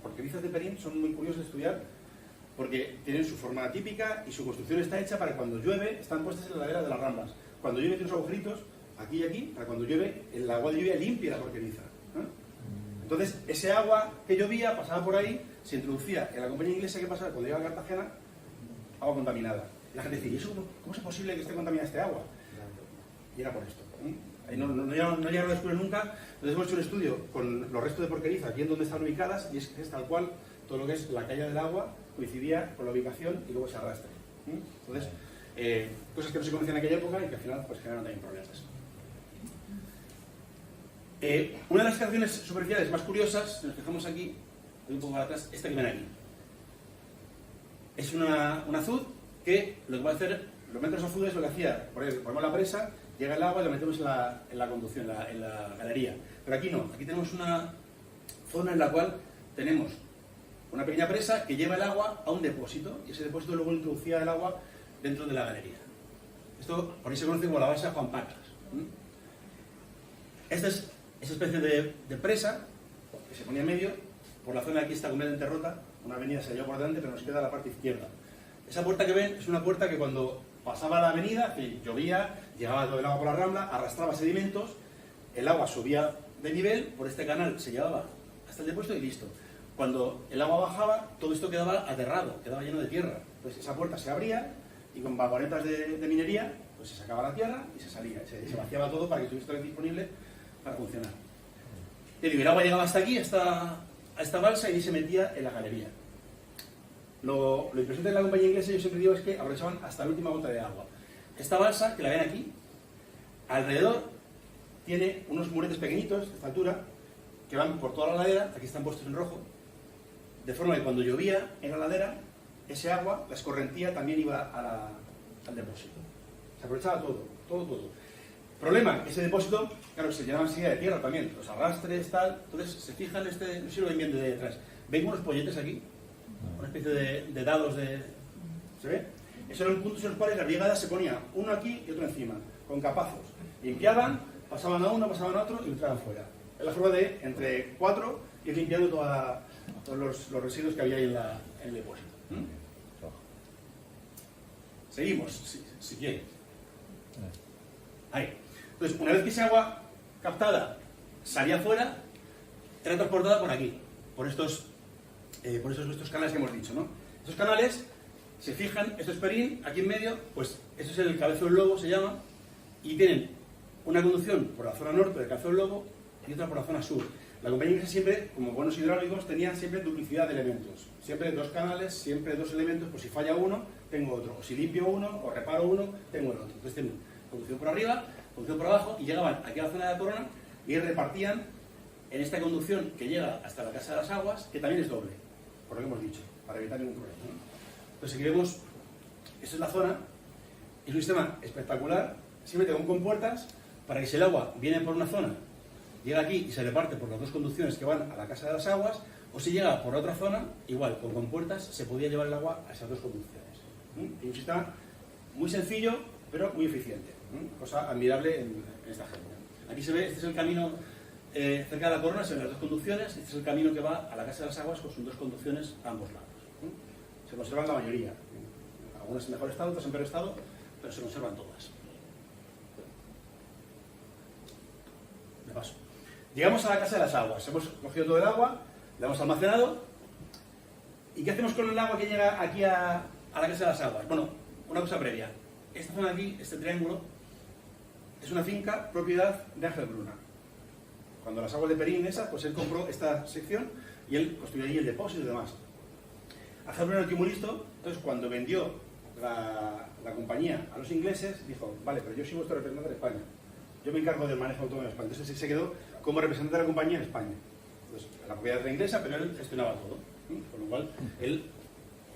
porquerizas de Benín son muy curiosas de estudiar, porque tienen su forma típica y su construcción está hecha para que cuando llueve, están puestas en la ladera de las ramblas. Cuando llueve tiene unos agujeritos, aquí y aquí, para cuando llueve, el agua de lluvia limpia la porqueriza, ¿no? Entonces, ese agua que llovía pasaba por ahí, se introducía en la compañía inglesa. ¿Qué pasaba? Cuando llegaba a Cartagena, agua contaminada. Y la gente decía, ¿y eso cómo es posible que esté contaminada este agua? Y era por esto. Ahí no llegaron a descubrir nunca. Entonces hemos hecho un estudio con los restos de porqueriza, aquí en donde están ubicadas, y es tal cual, todo lo que es la caída del agua coincidía con la ubicación y luego se arrastra. Entonces, cosas que no se conocían en aquella época y que al final pues generaron también problemas. Una de las canciones superficiales más curiosas, si nos fijamos aquí, voy un poco para atrás, esta que ven aquí. Es una azud que lo que va a hacer, los metros azudes lo que hacía, ponemos la presa, llega el agua y lo metemos en la conducción, en la galería. Pero aquí no, aquí tenemos una zona en la cual tenemos una pequeña presa que lleva el agua a un depósito, y ese depósito luego introducía el agua dentro de la galería. Esto por ahí se conoce como la balsa Juan Pacas. Esta es esa especie de presa que se ponía en medio. Por la zona de aquí está completamente rota, una avenida se lleva por delante, pero nos queda la parte izquierda. Esa puerta que ven es una puerta que cuando pasaba la avenida, que llovía, llegaba todo el agua por la rambla, arrastraba sedimentos, el agua subía de nivel, por este canal se llevaba hasta el depósito y listo. Cuando el agua bajaba, todo esto quedaba aterrado, quedaba lleno de tierra. Pues esa puerta se abría y con vagonetas de minería, pues se sacaba la tierra y se salía, se vaciaba todo para que estuviese disponible para funcionar. El agua llegaba hasta aquí, a esta balsa, y ahí se metía en la galería. Lo impresionante de la compañía inglesa, yo siempre digo, es que aprovechaban hasta la última gota de agua. Esta balsa, que la ven aquí, alrededor tiene unos muretes pequeñitos de esta altura que van por toda la ladera, aquí están puestos en rojo, de forma que cuando llovía en la ladera, ese agua, la escorrentía, también iba al depósito. Se aprovechaba todo. Problema, ese depósito, claro, se llenaba enseguida de tierra también, los arrastres, tal. Entonces, se fijan, no sé si lo ven bien de detrás. ¿Ven unos polletes aquí? Una especie de dados de... ¿Se ve? Esos eran puntos en los cuales la brigada se ponía uno aquí y otro encima, con capazos. Limpiaban, pasaban a uno, pasaban a otro y entraban fuera. Es la forma de, entre 4, ir limpiando todos los residuos que había ahí en el depósito. Seguimos, si quieren. Ahí. Entonces, una vez que esa agua captada salía fuera, era transportada por aquí, por estos canales que hemos dicho, ¿no? Estos canales, se fijan, esto es Perín, aquí en medio, pues esto es el Cabezo del Lobo, se llama, y tienen una conducción por la zona norte del Cabezo del Lobo y otra por la zona sur. La compañía inglesa siempre, como buenos hidráulicos, tenía siempre duplicidad de elementos. Siempre 2 canales, siempre 2 elementos, pues si falla uno, tengo otro. O si limpio uno, o reparo uno, tengo el otro. Entonces tengo conducción por arriba, conducción por abajo, y llegaban aquí a la zona de la Corona y repartían en esta conducción que llega hasta la Casa de las Aguas, que también es doble, por lo que hemos dicho, para evitar ningún problema, ¿no? Entonces aquí vemos, esta es la zona, es un sistema espectacular, siempre con compuertas, para que si el agua viene por una zona, llega aquí y se reparte por las 2 conducciones que van a la Casa de las Aguas, o si llega por otra zona, igual, con compuertas, se podía llevar el agua a esas 2 conducciones. Y un sistema muy sencillo, pero muy eficiente. Cosa admirable en esta gente. Aquí se ve, este es el camino cerca de la corona se ven las dos conducciones. Este es el camino que va a la Casa de las Aguas con sus dos conducciones a ambos lados. Se conservan la mayoría, algunas en mejor estado, otras en peor estado, pero se conservan todas. De paso. Llegamos a la Casa de las Aguas, hemos cogido todo el agua, la hemos almacenado. ¿Y qué hacemos con el agua que llega aquí a la Casa de las Aguas? Bueno, una cosa previa. Esta zona de aquí, este triángulo, es una finca propiedad de Ángel Bruna. Cuando las aguas de Perín, pues él compró esta sección y él construyó allí el depósito y demás. Ángel Bruna era un tío muy listo, entonces cuando vendió la compañía a los ingleses, dijo, vale, pero yo soy vuestro representante de España. Yo me encargo del manejo autónomo de España. Entonces se quedó como representante de la compañía en España. Entonces, la propiedad era inglesa, pero él gestionaba todo. Con lo cual, él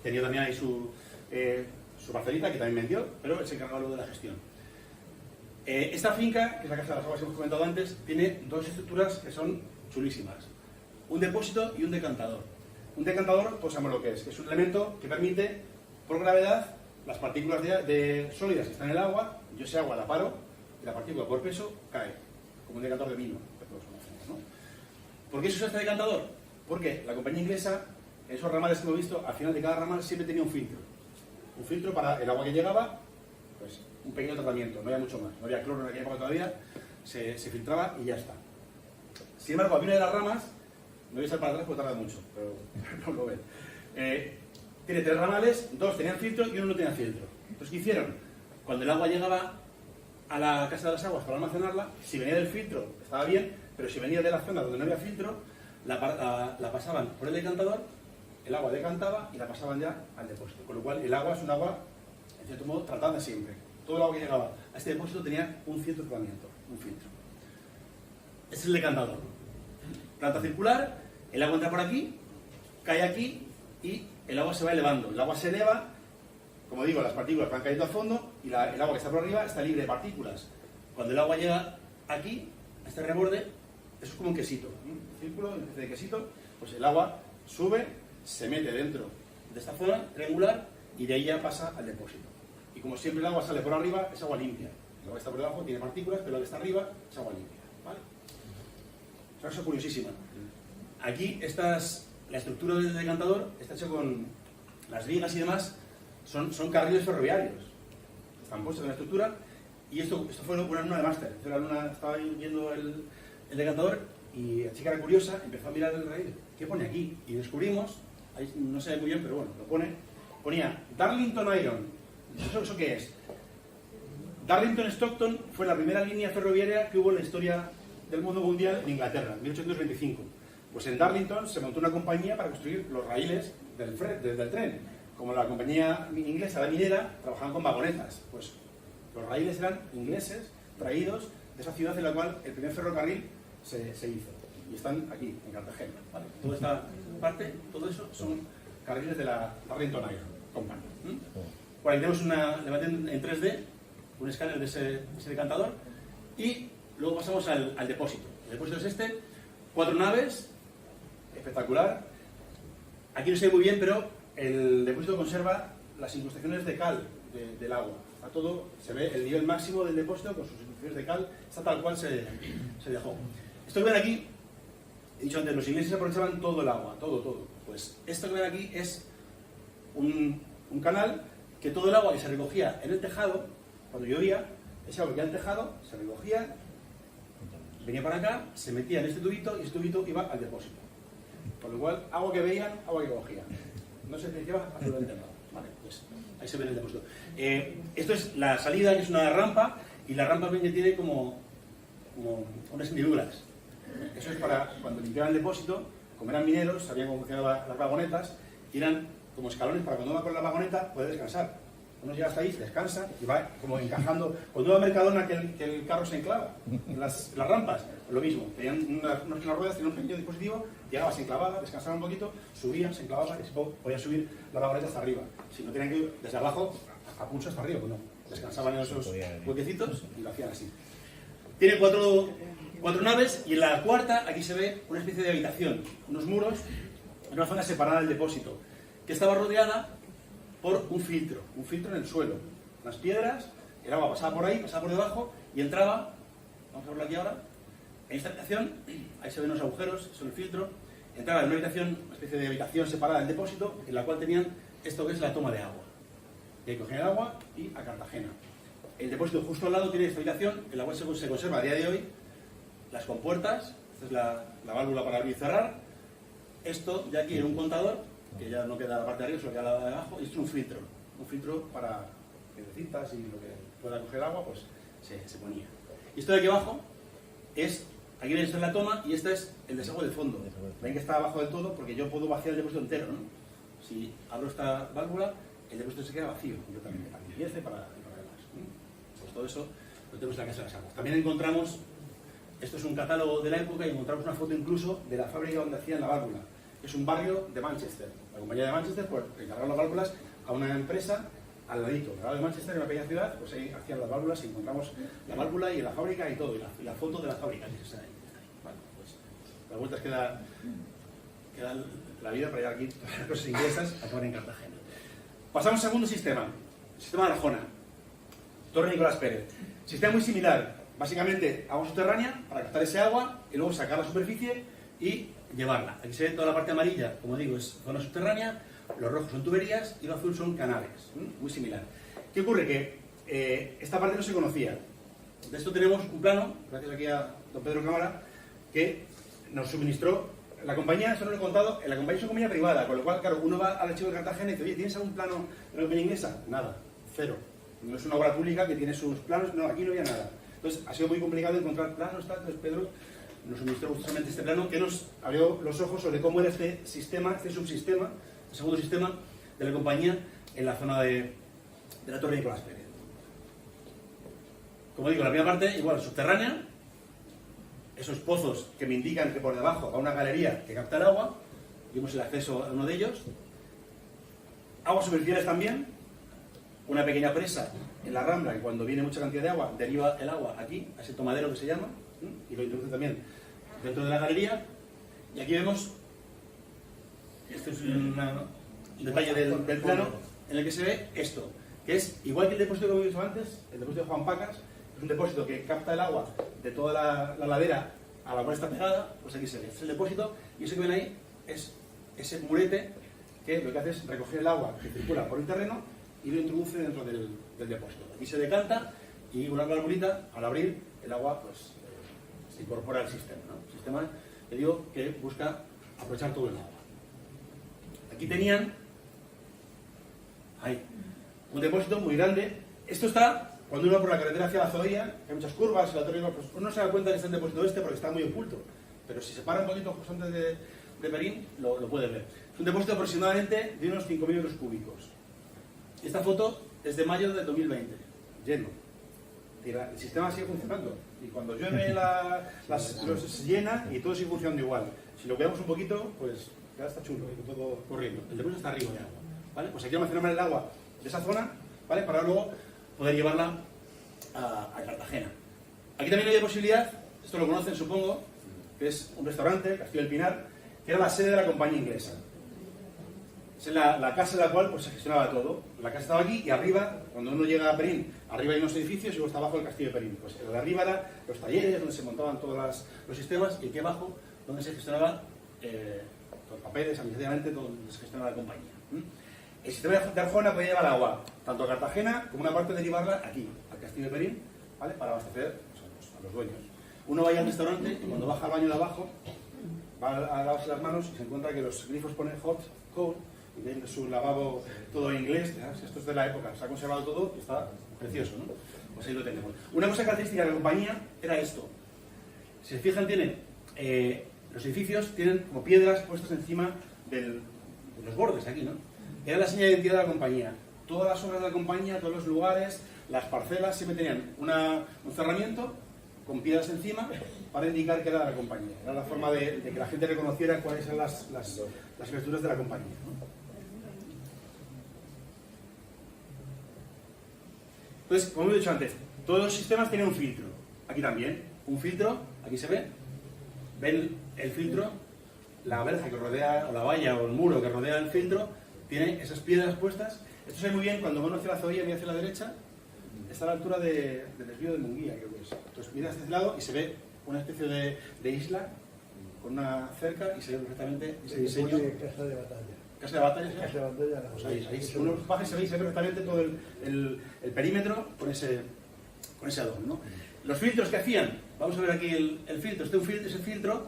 tenía también ahí su parcelita, que también vendió, pero él se encargaba luego de la gestión. Esta finca, que es la Casa de las Aguas que hemos comentado antes, tiene dos estructuras que son chulísimas. Un depósito y un decantador. Un decantador, pues sabemos lo que es un elemento que permite, por gravedad, las partículas de sólidas que están en el agua, yo ese agua la paro, y la partícula por peso cae, como un decantador de vino, que todos conocemos, ¿no? ¿Por qué se usa este decantador? Porque la compañía inglesa, en esos ramales que hemos visto, al final de cada ramal siempre tenía un filtro. Un filtro para el agua que llegaba, pues un pequeño tratamiento, no había mucho más. No había cloro en aquella época todavía, se filtraba y ya está. Sin embargo, había una de las ramas, no voy a estar para atrás porque tarda mucho, pero no lo ven. Tiene 3 ramales, 2 tenían filtro y 1 no tenía filtro. Entonces, ¿qué hicieron? Cuando el agua llegaba a la Casa de las Aguas para almacenarla, si venía del filtro estaba bien, pero si venía de la zona donde no había filtro, la pasaban por el decantador, el agua decantaba y la pasaban ya al depósito. Con lo cual, el agua es un agua, en cierto modo, tratada siempre. Todo el agua que llegaba a este depósito tenía un cierto tratamiento, un filtro. Este es el decantador. Planta circular, el agua entra por aquí, cae aquí y el agua se va elevando. El agua se eleva, como digo, las partículas van cayendo al fondo y el agua que está por arriba está libre de partículas. Cuando el agua llega aquí, a este reborde, eso es como un quesito, un círculo, en vez de quesito, pues el agua sube, se mete dentro de esta zona triangular y de ahí ya pasa al depósito. Y como siempre el agua sale por arriba, es agua limpia. El agua que está por debajo tiene partículas, pero la que está arriba es agua limpia. ¿Vale? Es una cosa curiosísima. Aquí la estructura del decantador está hecha con las vigas y demás, son carriles ferroviarios. Están puestos en la estructura y esto fue una alumna de máster. La alumna estaba viendo el decantador y la chica era curiosa, empezó a mirar el raíl. ¿Qué pone aquí? Y descubrimos, ahí no se ve muy bien, pero bueno, ponía Darlington Iron. ¿Eso qué es? Darlington Stockton fue la primera línea ferroviaria que hubo en la historia del mundo mundial en Inglaterra, en 1825. Pues en Darlington se montó una compañía para construir los raíles del tren. Como la compañía inglesa, la minera, trabajaban con vagonetas. Pues los raíles eran ingleses, traídos de esa ciudad en la cual el primer ferrocarril se hizo. Y están aquí, en Cartagena. ¿Vale? Toda esta parte, todo eso son carriles de la Darlington Iron Company. Por ahí tenemos una imagen en 3D, un escáner de ese decantador, y luego pasamos al depósito. El depósito es este, 4 naves, espectacular. Aquí no se ve muy bien, pero el depósito conserva las incrustaciones de cal del agua. Está todo, se ve el nivel máximo del depósito con sus incrustaciones de cal, está tal cual se dejó. Esto que ven aquí, he dicho antes, los ingleses aprovechaban todo el agua, todo. Pues esto que ven aquí es un canal que todo el agua que se recogía en el tejado, cuando llovía, ese agua que quedaba en el tejado se recogía, venía para acá, se metía en este tubito y este tubito iba al depósito. Con lo cual, agua que veían, agua que cogían. No se lleva absolutamente nada. Vale, pues ahí se ve el depósito. Esto es la salida, que es una rampa, y la rampa tiene como unas hendiduras. Eso es para cuando limpiaban el depósito, como eran mineros, sabían cómo funcionaban las vagonetas, y eran como escalones para cuando uno va con la vagoneta puede descansar. Uno llega hasta ahí, descansa y va como encajando. Cuando uno va a Mercadona que el carro se enclava en las rampas, lo mismo. Tenían unas ruedas, tenían un pequeño dispositivo, llegaba, se enclavaba, descansaba un poquito, subía, se enclavaba y podía subir la vagoneta hasta arriba. Si no tenían que ir desde abajo a pulso hasta arriba, pues no. Descansaban en esos huequecitos y lo hacían así. Tiene cuatro naves y en la cuarta aquí se ve una especie de habitación, unos muros, en una zona separada del depósito, que estaba rodeada por un filtro en el suelo, unas piedras, el agua pasaba por ahí, pasaba por debajo y entraba, vamos a verlo aquí ahora, En esta habitación, ahí se ven los agujeros, son el filtro. Entraba en una habitación, una especie de habitación separada del depósito, en la cual tenían esto que es la toma de agua. Y ahí cogían el agua y a Cartagena. El depósito justo al lado tiene esta habitación, en la cual se conserva a día de hoy las compuertas. Esta es la válvula para abrir y cerrar. Esto de aquí era un contador, que ya no queda la parte de arriba, solo queda la de abajo. Y esto es un filtro para piedrecitas y lo que pueda coger el agua, pues se ponía. Y esto de aquí abajo es, aquí viene la toma y este es el desagüe del fondo. Ven que está abajo del todo porque yo puedo vaciar el depósito entero, ¿no? Si abro esta válvula, el depósito se queda vacío. Yo también, para limpieza y para demás. Pues todo eso lo tenemos en la Casa de las Aguas. También encontramos, esto es un catálogo de la época y encontramos una foto incluso de la fábrica donde hacían la válvula. Es un barrio de Manchester. La compañía de Manchester pues encargaron las válvulas a una empresa al ladito. Al lado de Manchester, en una pequeña ciudad, pues ahí hacían las válvulas y encontramos la válvula y la fábrica y todo, y la foto de la fábrica. Bueno, pues las vueltas queda la vida para llegar aquí todas las cosas inglesas a acabar en Cartagena. Pasamos al segundo sistema, sistema de Arjona, Torre Nicolás Pérez. Sistema muy similar, básicamente agua subterránea para captar ese agua y luego sacar la superficie y llevarla. Aquí se ve toda la parte amarilla, como digo, es zona subterránea, los rojos son tuberías y los azules son canales, muy similar. ¿Qué ocurre? Que esta parte no se conocía. De esto tenemos un plano, gracias aquí a don Pedro Cámara, que nos suministró la compañía. Eso no lo he contado, la compañía es una compañía privada, con lo cual, claro, uno va al archivo de Cartagena y dice, oye, ¿tienes algún plano de la compañía inglesa? Nada, cero. No es una obra pública que tiene sus planos, no, aquí no había nada. Entonces ha sido muy complicado encontrar planos, tal. Entonces Pedro nos suministró justamente este plano que nos abrió los ojos sobre cómo era este sistema, este subsistema, el segundo sistema de la compañía en la zona de la Torre Nicolás Pérez. Como digo, la primera parte, igual, subterránea, esos pozos que me indican que por debajo va una galería que capta el agua, vimos el acceso a uno de ellos, aguas superficiales también, una pequeña presa en la Rambla, que cuando viene mucha cantidad de agua, deriva el agua aquí, a ese tomadero que se llama, y lo introduce también dentro de la galería. Y aquí vemos, este es un detalle del plano, en el que se ve esto, que es igual que el depósito que hemos visto antes, el depósito de Juan Pacas, es un depósito que capta el agua de toda la ladera a la cual está pegada, pues aquí se ve, es el depósito, y eso que ven ahí es ese murete que lo que hace es recoger el agua que circula por el terreno y lo introduce dentro del depósito. Aquí se decanta y una válvulita, al abrir, el agua pues se incorpora al sistema, ¿no? El sistema, que digo, que busca aprovechar todo el agua. Aquí tenían ahí un depósito muy grande. Esto está cuando uno va por la carretera hacia la Zoía, que hay muchas curvas, y la Torre, pues uno se da cuenta que está el depósito porque está muy oculto. Pero si se para un poquito justo antes de Perín, lo puede ver. Es un depósito aproximadamente de unos 5.000 metros cúbicos. Esta foto es de mayo del 2020, lleno. El sistema sigue funcionando. Y cuando llueve se llena y todo sigue funcionando igual. Si lo cuidamos un poquito, pues ya está chulo, todo corriendo. El depósito está arriba de agua, ¿vale? Pues aquí almacenamos el agua de esa zona, ¿vale? Para luego poder llevarla a Cartagena. Aquí también hay posibilidad, esto lo conocen supongo, que es un restaurante, Castillo del Pinar, que era la sede de la compañía inglesa. Es la casa en la cual pues, se gestionaba todo. La casa estaba aquí y arriba, cuando uno llega a Perín, arriba hay unos edificios y luego está abajo el castillo de Perín. Pues el de arriba era los talleres donde se montaban todos los sistemas y aquí abajo donde se gestionaba los papeles, administrativamente, donde se gestionaba la compañía. El sistema de Arjona podía llevar agua tanto a Cartagena como una parte de derivarla aquí, al castillo de Perín, ¿vale? Para abastecer pues, a los dueños. Uno va al restaurante y cuando baja al baño de abajo, va a lavarse las manos y se encuentra que los grifos ponen hot, cold, y tiene su lavabo todo en inglés. Esto es de la época, se ha conservado todo y está precioso, ¿no? Pues ahí lo tenemos. Una cosa característica de la compañía era esto. Si se fijan, los edificios tienen como piedras puestas encima de los bordes aquí, ¿no? Era la señal de identidad de la compañía. Todas las obras de la compañía, todos los lugares, las parcelas siempre tenían un cerramiento con piedras encima para indicar que era de la compañía. Era la forma de que la gente reconociera cuáles eran las estructuras de la compañía, ¿no? Entonces, como he dicho antes, todos los sistemas tienen un filtro. Aquí también, un filtro, aquí se ve. Ven el filtro, la verja que rodea, o la valla o el muro que rodea el filtro, tiene esas piedras puestas. Esto se ve muy bien cuando uno hacia la Zoía y hacia la derecha, está a la altura del desvío de Munguía, creo que es. Entonces mira hacia este lado y se ve una especie de isla con una cerca y se ve perfectamente ese diseño. Casa de batalla. Casa de batalla, ¿sí? Casa de batalla. Pues ahí uno baja y se ve perfectamente todo el perímetro con ese adorno, ¿no? Los filtros que hacían, vamos a ver aquí el filtro, ese filtro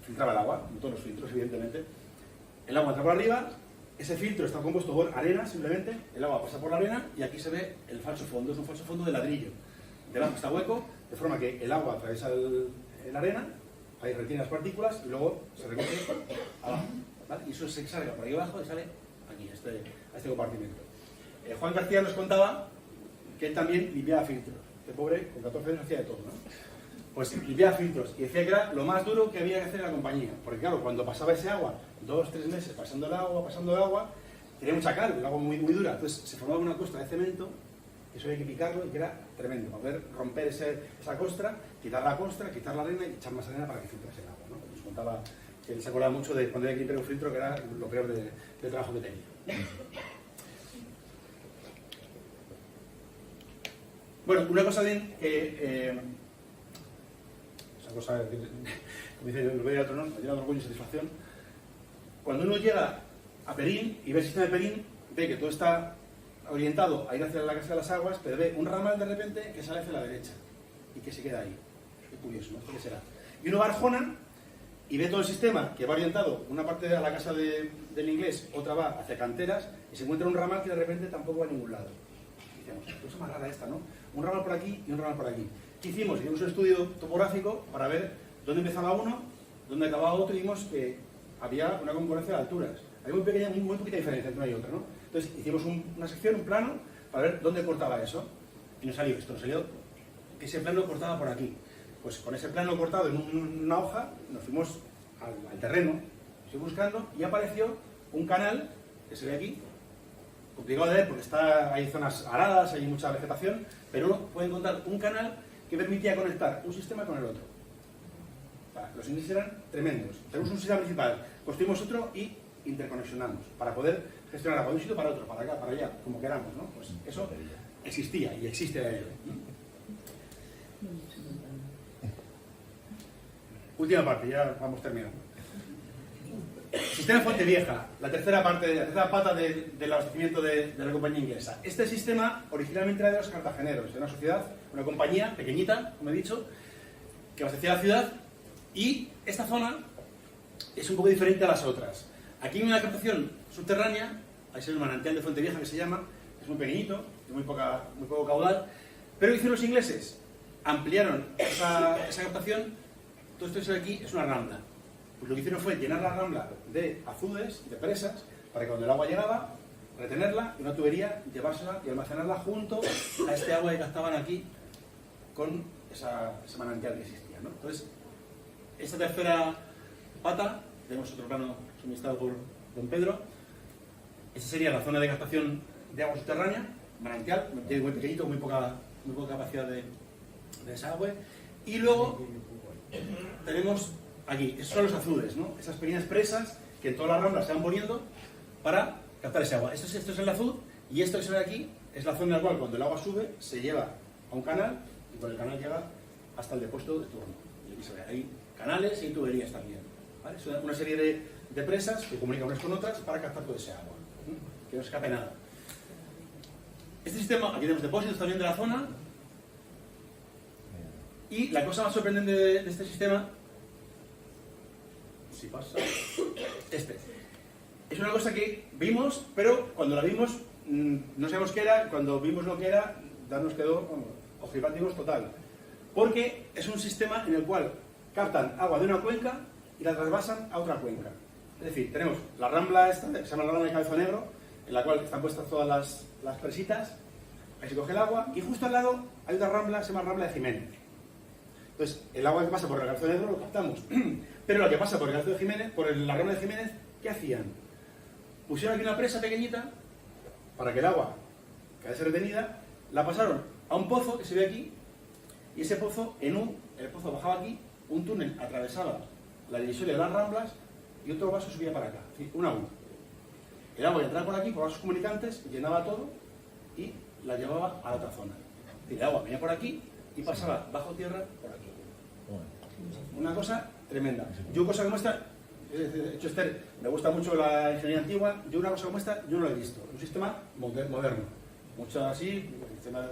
filtraba el agua, no todos los filtros, evidentemente. El agua entra por arriba, ese filtro está compuesto por arena, simplemente, el agua pasa por la arena y aquí se ve el falso fondo, es un falso fondo de ladrillo. Debajo está hueco, de forma que el agua atraviesa la arena, ahí retiene las partículas y luego se recoge abajo, ¿vale? Y eso se exhalga por ahí abajo y sale aquí, a este compartimento. Juan García nos contaba que él también limpiaba filtros. Este pobre, con 14 años, hacía de todo, ¿no? Pues limpiaba filtros y decía que era lo más duro que había que hacer en la compañía. Porque claro, cuando pasaba ese agua, 2 o 3 meses pasando el agua, tenía mucha cal, el agua muy dura. Entonces se formaba una costra de cemento, que eso había que picarlo y que era tremendo. Para poder romper esa costra, quitar la costra, quitar la arena y echar más arena para que filtrase el agua, ¿no? Nos contaba que él se acordaba mucho de cuando había que limpiar un filtro, que era lo peor del trabajo que tenía. Bueno, una cosa bien que... esa cosa, como dice el otro, ¿no? Me llena de orgullo y satisfacción. Cuando uno llega a Perín y ve el sistema de Perín, ve que todo está orientado a ir hacia la Casa de las Aguas, pero ve un ramal de repente que sale hacia la derecha y que se queda ahí. Qué curioso, ¿no? ¿Qué será? Y uno va a Arjona y ve todo el sistema que va orientado, una parte a la Casa del Inglés, otra va hacia Canteras, y se encuentra un ramal que de repente tampoco va a ningún lado. Y decíamos, qué cosa más rara esta, ¿no? Un ramal por aquí y un ramal por aquí. ¿Qué hicimos? Hicimos un estudio topográfico para ver dónde empezaba uno, dónde acababa otro, y vimos que había una concurrencia de alturas. Había muy poquita diferencia entre una y otra, ¿no? Entonces hicimos una sección, un plano, para ver dónde cortaba eso. Y nos salió esto, nos salió que ese plano cortaba por aquí. Pues con ese plano cortado en una hoja, nos fuimos al terreno, estoy buscando, y apareció un canal, que se ve aquí, complicado de ver porque hay zonas aradas, hay mucha vegetación, pero uno puede encontrar un canal que permitía conectar un sistema con el otro. O sea, los ingleses eran tremendos. Tenemos un sistema principal, construimos otro y interconexionamos para poder gestionar agua de un sitio para otro, para acá, para allá, como queramos, ¿no? Pues eso existía y existe de ello. Última parte, ya vamos terminando. Sistema Fuente Vieja, la tercera pata del abastecimiento de la compañía inglesa. Este sistema originalmente era de los cartageneros, de una sociedad, una compañía pequeñita, como he dicho, que abastecía la ciudad, y esta zona es un poco diferente a las otras. Aquí hay una captación subterránea, ahí se ve el manantial de Fuente Vieja que se llama, es muy pequeñito, de muy poco caudal, pero lo hicieron los ingleses, ampliaron esa captación. Todo esto que se ve aquí es una rambla. Pues lo que hicieron fue llenar la rambla de azudes, de presas, para que cuando el agua llegaba, retenerla y una tubería, llevársela y almacenarla junto a este agua que captaban aquí con ese manantial que existía, ¿no? Entonces, esta tercera pata, tenemos otro plano suministrado por don Pedro, esa sería la zona de captación de agua subterránea, manantial, muy pequeñito, muy poca capacidad de desagüe, y luego tenemos aquí, esos son los azudes, ¿no? Esas pequeñas presas que en todas las ramblas se van poniendo para captar ese agua. Esto es el azud, y esto que se ve aquí es la zona en la cual cuando el agua sube se lleva a un canal y por el canal llega hasta el depósito de turno. Y aquí se ve, hay canales y tuberías también, ¿vale? Es una serie de presas que comunican unas con otras para captar todo ese agua, que no escape nada. Este sistema, aquí tenemos depósitos también de la zona, y la cosa más sorprendente de este sistema, si pasa, es una cosa que vimos, pero cuando la vimos no sabemos qué era. Cuando vimos lo que era, ya nos quedó ojipláticos total, porque es un sistema en el cual captan agua de una cuenca y la trasvasan a otra cuenca. Es decir, tenemos la rambla esta, que se llama la rambla de Cabezo Negro, en la cual están puestas todas las presitas, ahí se coge el agua, y justo al lado hay otra rambla, se llama Rambla de Jiménez. Entonces, el agua que pasa por el Cabezo Negro lo captamos, pero lo que pasa por el Cabezo de Jiménez, por la rambla de Jiménez, ¿qué hacían? Pusieron aquí una presa pequeñita para que el agua quedase retenida, la pasaron a un pozo que se ve aquí, y ese pozo, el pozo bajaba aquí, un túnel atravesaba la divisoria de las ramblas y otro vaso subía para acá, uno a uno. El agua entraba por aquí, por vasos comunicantes, llenaba todo y la llevaba a la otra zona. El agua venía por aquí y pasaba bajo tierra por aquí. Una cosa tremenda. Yo cosa como esta, de hecho Esther, me gusta mucho la ingeniería antigua, yo una cosa como esta yo no la he visto. Un sistema moderno, mucho así, sistema de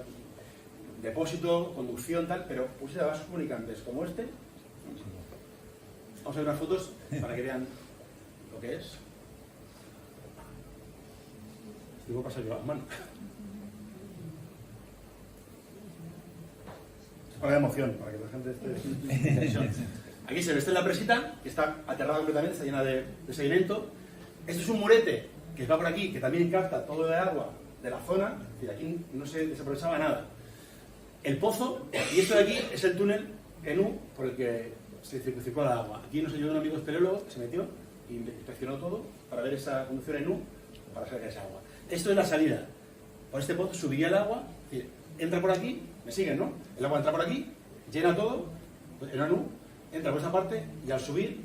depósito, conducción, tal, pero un sistema de vasos comunicantes como este. Vamos a ver unas fotos para que vean lo que es. Digo, pasar yo las manos. Para la emoción, para que la gente esté en tensión. Aquí se ve, esta es la presita, que está aterrada completamente, está llena de sedimento. Este es un murete que va por aquí, que también capta todo el agua de la zona, es decir, aquí no se desaprovechaba nada. El pozo, y esto de aquí es el túnel en U por el que se circula el agua. Aquí nos ayudó un amigo espeleólogo que se metió y inspeccionó todo para ver esa conducción en U para sacar esa agua. Esto es la salida. Por este pozo subiría el agua, es decir, entra por aquí, me siguen, ¿no? El agua entra por aquí, llena todo, en la U, entra por esta parte y al subir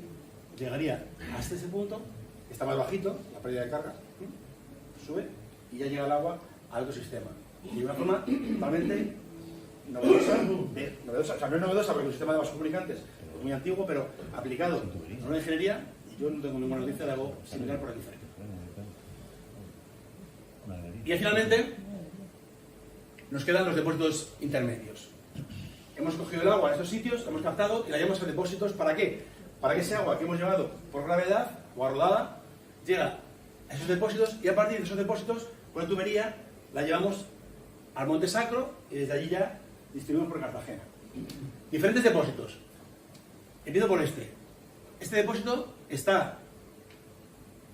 llegaría hasta ese punto, que está más bajito, la pérdida de carga, sube y ya llega el agua al otro sistema. Y de una forma totalmente novedosa, o sea, no es novedosa porque el sistema de vasos comunicantes es muy antiguo, pero aplicado a una ingeniería, y yo no tengo ninguna noticia de algo similar por aquí cerca. Y finalmente nos quedan los depósitos intermedios. Hemos cogido el agua en estos sitios, la hemos captado y la llevamos a depósitos. ¿Para qué? Para que ese agua que hemos llevado por gravedad o arrodada llega a esos depósitos y a partir de esos depósitos, con la tubería, la llevamos al Monte Sacro y desde allí ya distribuimos por Cartagena. Diferentes depósitos. Empiezo por este. Este depósito está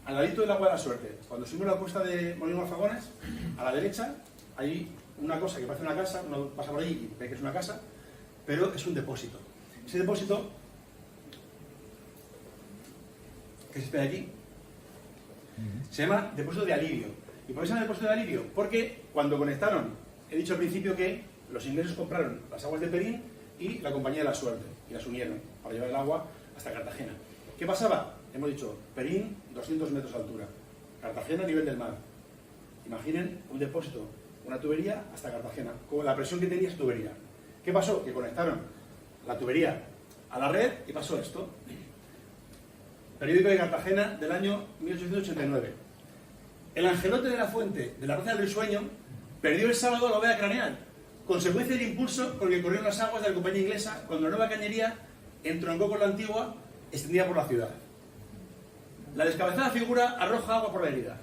al ladito del agua de la suerte. Cuando subimos la cuesta de Molino Alfagones, a la derecha hay una cosa que parece una casa, uno pasa por allí y ve que es una casa, pero es un depósito. Ese depósito, que se ve aquí, se llama depósito de alivio. ¿Y por qué se llama depósito de alivio? Porque cuando conectaron, he dicho al principio que los ingleses compraron las aguas de Perín y la Compañía de la Suerte, y las unieron para llevar el agua hasta Cartagena. ¿Qué pasaba? Hemos dicho, Perín, 200 metros de altura, Cartagena a nivel del mar. Imaginen un depósito, una tubería hasta Cartagena, con la presión que tenía esa tubería. ¿Qué pasó? Que conectaron la tubería a la red y pasó esto. Periódico de Cartagena del año 1889. El angelote de la fuente de la Roza del Risueño perdió el sábado la bóveda craneal, consecuencia del impulso con el que corrieron las aguas de la compañía inglesa cuando la nueva cañería entroncó con la antigua extendida por la ciudad. La descabezada figura arroja agua por la herida.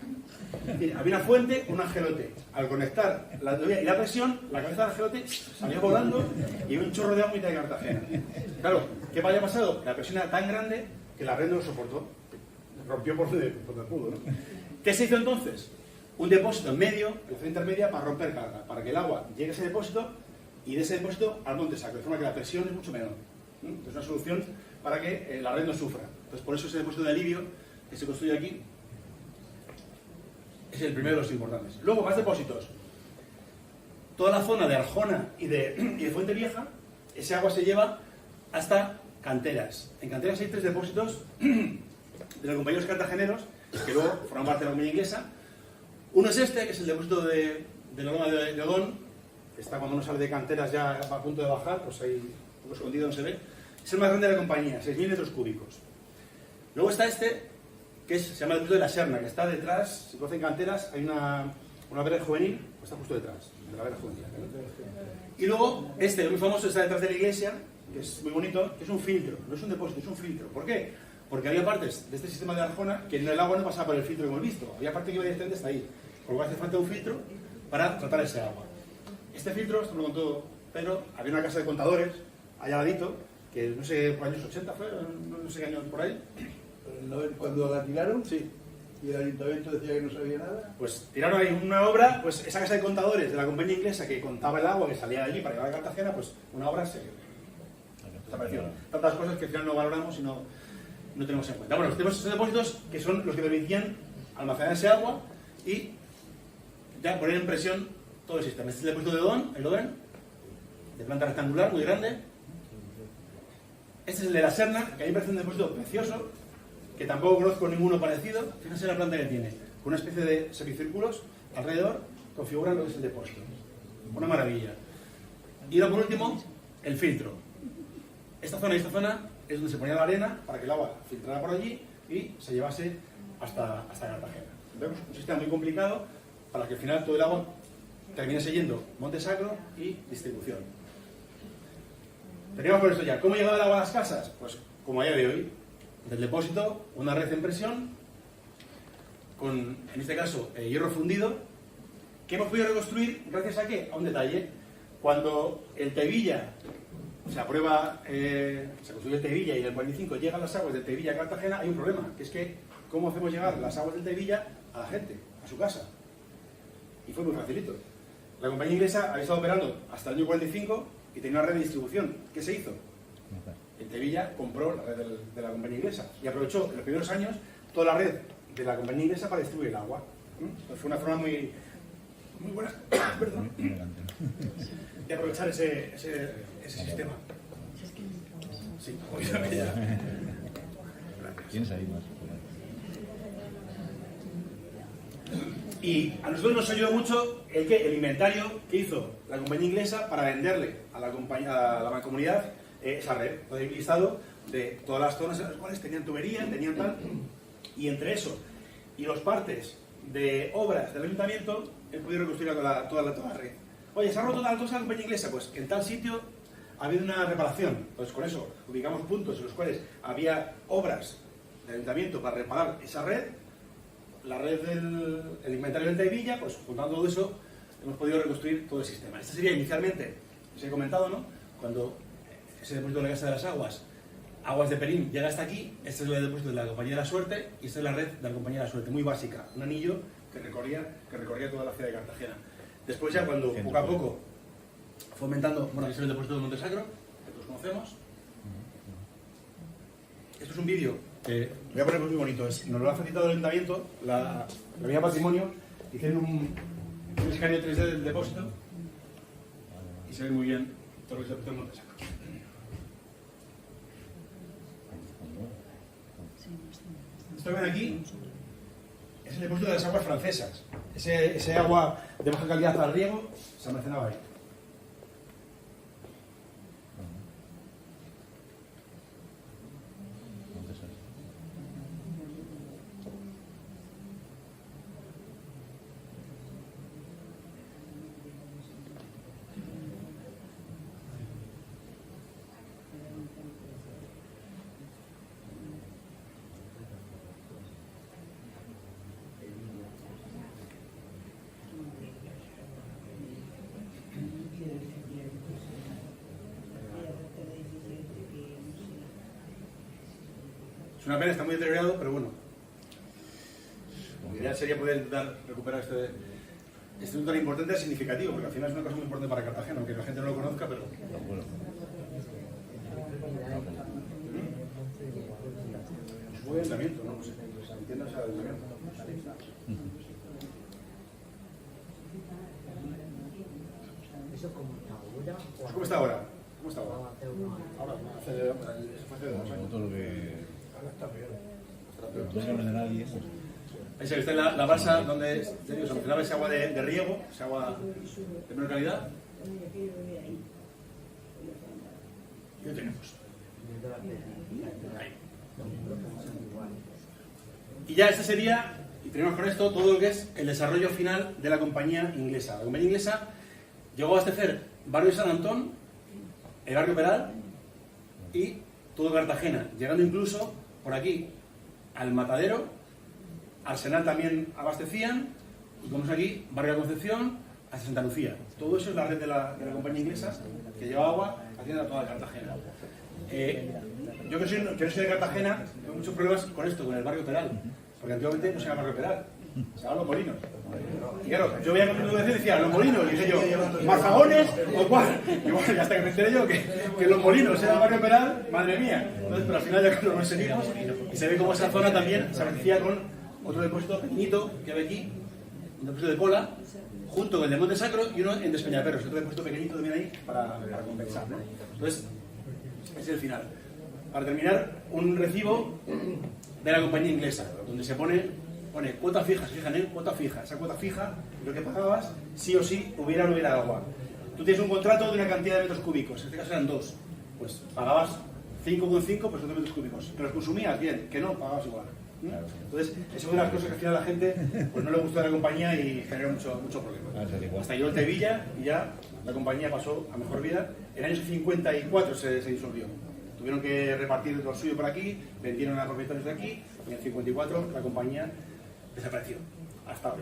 Había una fuente, un angelote. Al conectar la tubería y la presión, la cabeza del angelote salió volando y un chorro de agua mitad de Cartagena. Claro, ¿qué había pasado? La presión era tan grande que la red no lo soportó. Rompió por donde pudo, ¿no? ¿Qué se hizo entonces? Un depósito en medio, en la zona intermedia, para romper carga, para que el agua llegue a ese depósito y de ese depósito al Monte Sacro, de forma que la presión es mucho menor. Es una solución para que la red no sufra. Entonces, por eso ese depósito de alivio que se construye aquí es el primero de los importantes. Luego, más depósitos. Toda la zona de Arjona y de Fuente Vieja, ese agua se lleva hasta Canteras. En Canteras hay 3 depósitos de los compañeros cartageneros que luego forman parte de la compañía inglesa. Uno es este, que es el depósito de la loma de Odón, que está cuando uno sale de Canteras ya a punto de bajar, pues ahí un poco escondido no se ve. Es el más grande de la compañía, 6.000 metros cúbicos. Luego está este, que se llama el depósito de la Serna, que está detrás, si conocen Canteras, hay una vera juvenil, pues está justo detrás de la vera juvenil. Y luego este, muy famoso, está detrás de la iglesia, que es muy bonito, que es un filtro, no es un depósito, es un filtro. ¿Por qué? Porque había partes de este sistema de Arjona que el agua no pasaba por el filtro que hemos visto, había parte que iba directamente hasta ahí. Por lo cual hace falta un filtro para tratar ese agua. Este filtro, esto me lo contó Pedro, había una casa de contadores allá al ladito, que no sé, por años 80 fue, no sé qué años por ahí. Cuando la tiraron, Sí. Y el ayuntamiento decía que no sabía nada. Pues tiraron ahí una obra, pues esa casa de contadores de la compañía inglesa que contaba el agua que salía de allí para llevar a Cartagena, pues una obra se desapareció. Tantas cosas que al final no valoramos y no tenemos en cuenta. Bueno, tenemos esos depósitos que son los que permitían almacenar ese agua y ya poner en presión todo el sistema. Este es el depósito de Odón, el Odén, de planta rectangular, muy grande. Este es el de la Serna, que a mí me parece un depósito precioso, que tampoco conozco ninguno parecido. Fíjense la planta que tiene, con una especie de semicírculos alrededor, configuran lo que es el depósito. Una maravilla. Y luego, por último, el filtro. esta zona y esta zona es donde se ponía la arena para que el agua filtrara por allí y se llevase hasta Cartagena. Vemos un sistema muy complicado para que al final todo el agua terminase yendo Monte Sacro y distribución. Teníamos por esto ya. ¿Cómo llegaba el agua a las casas? Pues como a día de hoy, del depósito, una red en presión, con, en este caso, hierro fundido, que hemos podido reconstruir gracias a ¿qué? A un detalle. Cuando el Tevilla se aprueba, se construye el Tevilla y en el 45 llegan las aguas del Tevilla a Cartagena, hay un problema, que es que ¿cómo hacemos llegar las aguas del Tevilla a la gente, a su casa? Y fue muy facilito. La compañía inglesa había estado operando hasta el año 45 y tenía una red de distribución. ¿Qué se hizo? El Tevilla compró la red de la compañía inglesa y aprovechó en los primeros años toda la red de la compañía inglesa para distribuir el agua. Entonces fue una forma muy buena perdón, de aprovechar ese sistema. Sí, obviamente. ¿Tienes ahí más? Y a nosotros nos ayudó mucho el inventario que hizo la compañía inglesa para venderle a la mancomunidad esa red. Hay un listado de todas las zonas en las cuales tenían tubería, tenían tal, y entre eso y los partes de obras del ayuntamiento he podido reconstruir toda la red. Oye, ¿se ha roto la cosa la compañía inglesa? Pues en tal sitio ha habido una reparación. Entonces con eso ubicamos puntos en los cuales había obras del ayuntamiento para reparar esa red. La red del inventario del Tevilla, pues juntando todo eso, hemos podido reconstruir todo el sistema. Esta sería inicialmente, os he comentado, ¿no? Cuando ese depósito de la Casa de las Aguas de Perín llega hasta aquí, este es el depósito de la Compañía de la Suerte y esta es la red de la Compañía de la Suerte, muy básica, un anillo que recorría toda la ciudad de Cartagena. Después ya cuando poco a poco fue aumentando, bueno, aquí es el depósito de Monte Sacro, que todos conocemos. Esto es un vídeo que voy a poner muy bonito, nos lo ha facilitado el ayuntamiento, la Vía Patrimonio, hicieron un escaneo 3D del depósito y se ve muy bien todo lo que se ha en Monte Sacro. Esto que ven aquí es el depósito de las aguas francesas. Ese agua de baja calidad al riego se almacenaba ahí. Es una pena, está muy deteriorado, pero bueno. Ya sería poder recuperar este instituto tan importante y significativo, porque al final es una cosa muy importante para Cartagena, aunque la gente no lo conozca, pero... Es un ayuntamiento, ¿no? Entiendas al ayuntamiento. ¿Cómo está ahora? ¿Cómo está ahora? Ahora, hace 2 años. Todo lo que... No se habla de nadie. Ahí se ve la balsa donde se almacenaba ese agua de riego, ese agua de menor calidad. Y lo tenemos. Ahí. Y ya este sería, y tenemos con esto todo lo que es el desarrollo final de la compañía inglesa. La compañía inglesa llegó a abastecer barrio San Antón, el barrio Peral y todo Cartagena, llegando incluso por aquí al Matadero, Arsenal también abastecían, y como es aquí, barrio de Concepción, hasta Santa Lucía. Todo eso es la red de la compañía inglesa que lleva agua haciendo a toda Cartagena. Yo que no soy de Cartagena, tengo muchos problemas con esto, con el barrio Peral, porque antiguamente no se llama barrio Peral, se llama Los Molinos. Y claro, yo veía con mi y decía, Los Molinos, y dije yo, ¿Mazagones o cuál? Y bueno, hasta que me enteré yo que Los Molinos era barrio Peral, madre mía. Entonces, pero al final ya cuando nos seguimos, y se ve como esa zona también se abastecía con otro depósito pequeñito que ve aquí, un depósito de cola, junto con el de Monte Sacro y uno en Despeñaperros, otro depósito pequeñito también ahí para compensar, ¿no? Entonces, ese es el final. Para terminar, un recibo de la compañía inglesa, donde se pone cuota fija, se fijan en cuota fija. Esa cuota fija, lo que pagabas, sí o sí, hubiera agua. Tú tienes un contrato de una cantidad de metros cúbicos, en este caso eran 2. Pues pagabas 5,5 pues 2 metros cúbicos. Que los consumías bien, que no, pagabas igual. Claro. Entonces, esa es una de las cosas que al final a la gente pues no le gustó la compañía y generó mucho problema. Hasta llegó el Tevilla y ya la compañía pasó a mejor vida. En el año 54 se disolvió. Tuvieron que repartir lo suyo por aquí, vendieron a propietarios de aquí y en el 54 la compañía desapareció. Hasta hoy.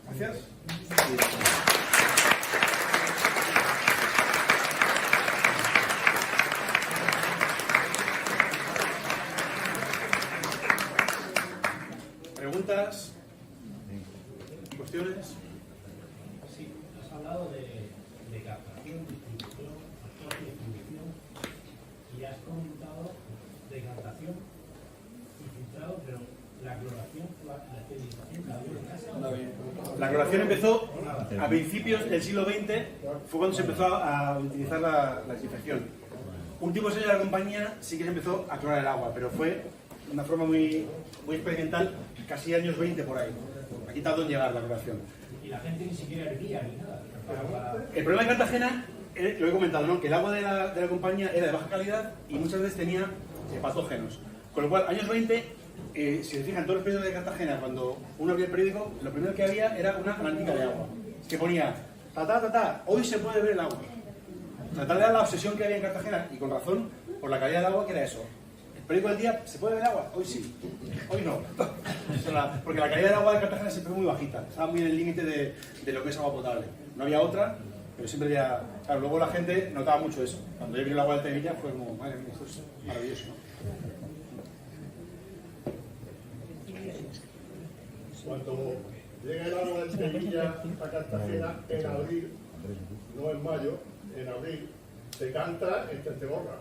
Gracias. ¿Preguntas? ¿Cuestiones? Sí, has hablado de captación, distribución, transporte y distribución, y has comentado de captación y filtrado, pero la cloración, la esterilización, ¿la había en casa? La cloración empezó a principios del siglo XX, fue cuando se empezó a utilizar la desinfección. Últimos años de la compañía sí que se empezó a clorar el agua, pero fue de una forma muy experimental, casi años 20 por ahí. Aquí tardó en llegar la cloración. Y la gente ni siquiera hervía ni nada. El problema de Cartagena, lo he comentado, ¿no? Que el agua de la compañía era de baja calidad y muchas veces tenía patógenos. Con lo cual, años 20, si se fijan, todos los periódicos de Cartagena, cuando uno abría el periódico, lo primero que había era una analítica de agua, que ponía, hoy se puede beber el agua. Tal era la obsesión que había en Cartagena, y con razón, por la calidad del agua, que era eso. El periódico del día, ¿se puede beber agua? Hoy sí, hoy no. Porque la calidad del agua de Cartagena siempre fue muy bajita, estaba muy en el límite de lo que es agua potable. No había otra, pero siempre había... Claro, luego la gente notaba mucho eso. Cuando yo vi el agua del Tevilla fue como, madre mía, esto es maravilloso, ¿no? Cuando llega el agua del Tevilla a Cartagena en abril, no en mayo, en abril, se canta en Tentegorra.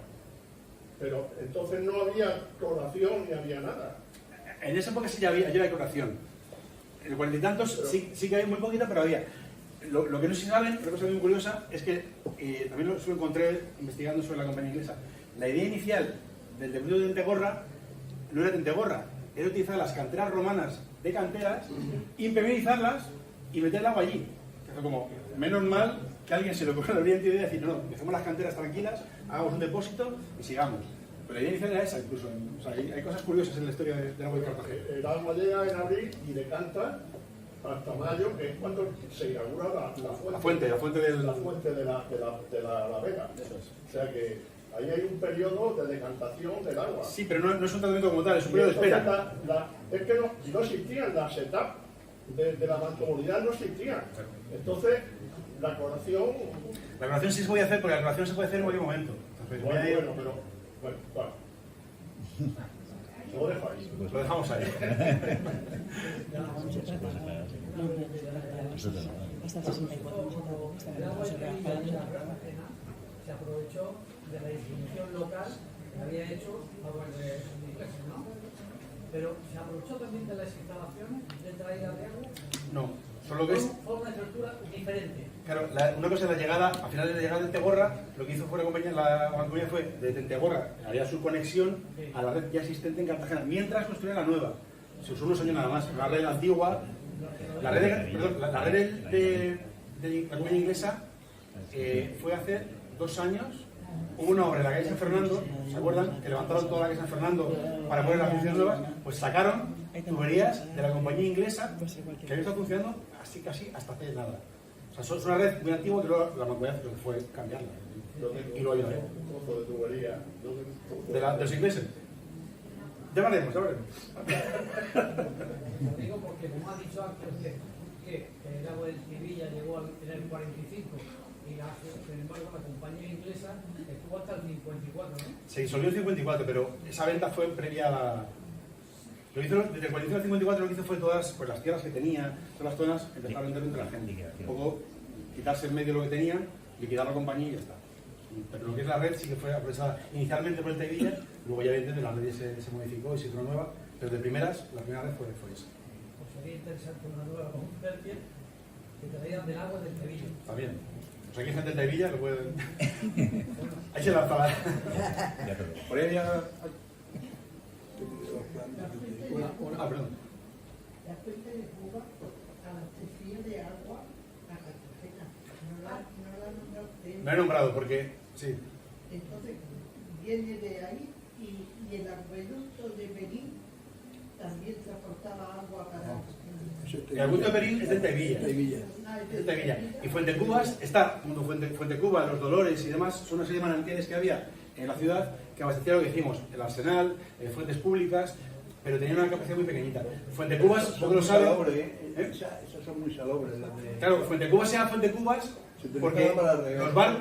Pero entonces no había cloración ni había nada. En esa época sí ya había cloración. En el 40 y tantos sí que había muy poquita, pero había. Lo que no se saben, una cosa muy curiosa, es que también lo encontré investigando sobre la compañía inglesa. La idea inicial del debut de Tentegorra no era Tentegorra, era utilizar las canteras romanas de canteras, impermeabilizarlas y meter el agua allí. Fue como, menos mal que alguien se le ocurrió la brillante idea de decir, no, dejemos las canteras tranquilas, hagamos un depósito y sigamos. Pero la idea inicial era esa, incluso. O sea, hay cosas curiosas en la historia del agua de Cartagena. El agua llega en abril y decanta hasta mayo, que es cuando se inaugura la fuente de la Vega. O sea que ahí hay un periodo de decantación del agua. Sí, pero no es un tratamiento como tal, es un periodo de espera. Es que no existían las etapas de la mancomunidad, no existían. Entonces, la cloración... La cloración sí se puede hacer, porque la cloración se puede hacer en cualquier momento. Entonces, Bueno. Lo dejo ahí. Lo dejamos ahí. El agua del Tevilla se aprovechó de la distribución local que había hecho aguas de ingleses, ¿no? Pero ¿se aprovechó también de las instalaciones de traída de agua? No, solo que es... Fue una estructura diferente. Claro, una cosa es la llegada, a final de la llegada de Tentegorra, lo que hizo fue la mancomunidad fue de Tentegorra, había su conexión a la red ya existente en Cartagena, mientras construían la nueva. Se usó unos años nada más, la red antigua, la red de la comunidad inglesa fue hace 2 años. Hubo una obra en la calle San Fernando, ¿se acuerdan? Que levantaron toda la calle San Fernando para poner las funciones nuevas, pues sacaron tuberías de la compañía inglesa que había estado funcionando así casi hasta hace nada. O sea, es una red muy antigua que luego la mancomunidad fue cambiarla y lo ayudó. Un trozo de tubería. ¿De los ingleses? Ya veremos. Lo digo porque, como ha dicho antes, que el agua del Tevilla llegó en el 45 y sin embargo la compañía inglesa estuvo hasta el 54, ¿no? Se disolvió el 54, pero esa venta fue previa a la... Lo hizo, desde el 45 al 54 lo que hizo fue todas pues, las tierras que tenía, todas las zonas, empezar a vender entre la gente. Un poco quitarse en medio lo que tenían, liquidar la compañía y ya está. Pero lo que es la red sí que fue aprovechada inicialmente por el Tevilla, luego ya evidentemente la red se modificó y se hizo una nueva, pero de primeras, la primera red fue esa. Pues sería interesante una nueva conferencia que traían del agua del Tevilla. Está bien. Pues aquí hay gente del Tevilla, lo pueden... Ahí se lanza la... Por ahí ya... perdón. La fuente de Cuba abastecía de agua a Cartagena. No la Me he nombrado porque... Sí. Entonces, viene de ahí, y el acueducto de Berín también transportaba agua para... El acueducto de Perín es de Tevilla. Ah, Es de Tevilla. Y Fuentecubas está, junto a Fuentecubas, Los Dolores y demás, son una serie de manantiales que había en la ciudad que abastecían lo que dijimos, el arsenal, fuentes públicas, pero tenían una capacidad muy pequeñita. Fuentecubas, vosotros lo sabéis. Esas son muy salobres. Las de... Claro, Fuentecubas se llama Fuentecubas porque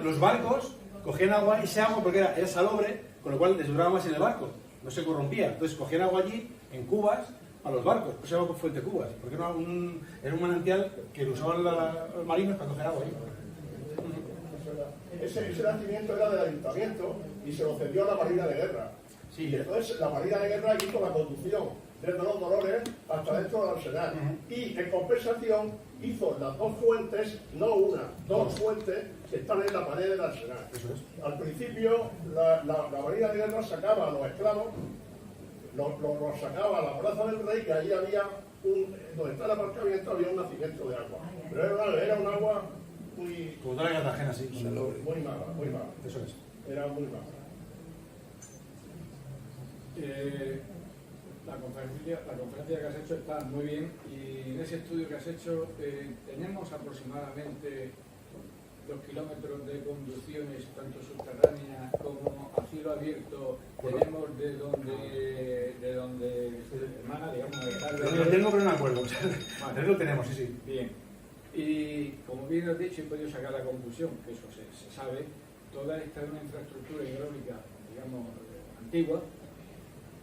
los barcos cogían agua y ese agua, porque era salobre, con lo cual les duraba más en el barco, no se corrompía. Entonces cogían agua allí, en cubas, a los barcos. Pues se llama Fuentecubas, porque era un manantial que lo usaban los marinos para coger agua allí. Ese nacimiento era del ayuntamiento y se lo cedió a la Marina de Guerra. Sí. Y entonces la Marina de Guerra hizo la conducción desde Los Dolores hasta dentro del arsenal. Y en compensación hizo las dos fuentes, no una, dos fuentes que están en la pared del arsenal. Eso es. Al principio la Marina de Guerra sacaba a los esclavos, los sacaba a la plaza del rey, que allí había donde está el aparcamiento había un nacimiento de agua. Pero era un agua muy, Como toda la Cartagena, sí. muy mala, muy mala. Eso es. Era muy mala. La conferencia que has hecho está muy bien, y en ese estudio que has hecho tenemos aproximadamente los kilómetros de conducciones tanto subterráneas como a cielo abierto. Tenemos de donde emana, digamos, Lo tengo, pero no me acuerdo. Vale. Lo tenemos, sí, sí. Bien. Y como bien has dicho, he podido sacar la conclusión, que eso se sabe, toda esta es una infraestructura hidráulica, digamos, antigua,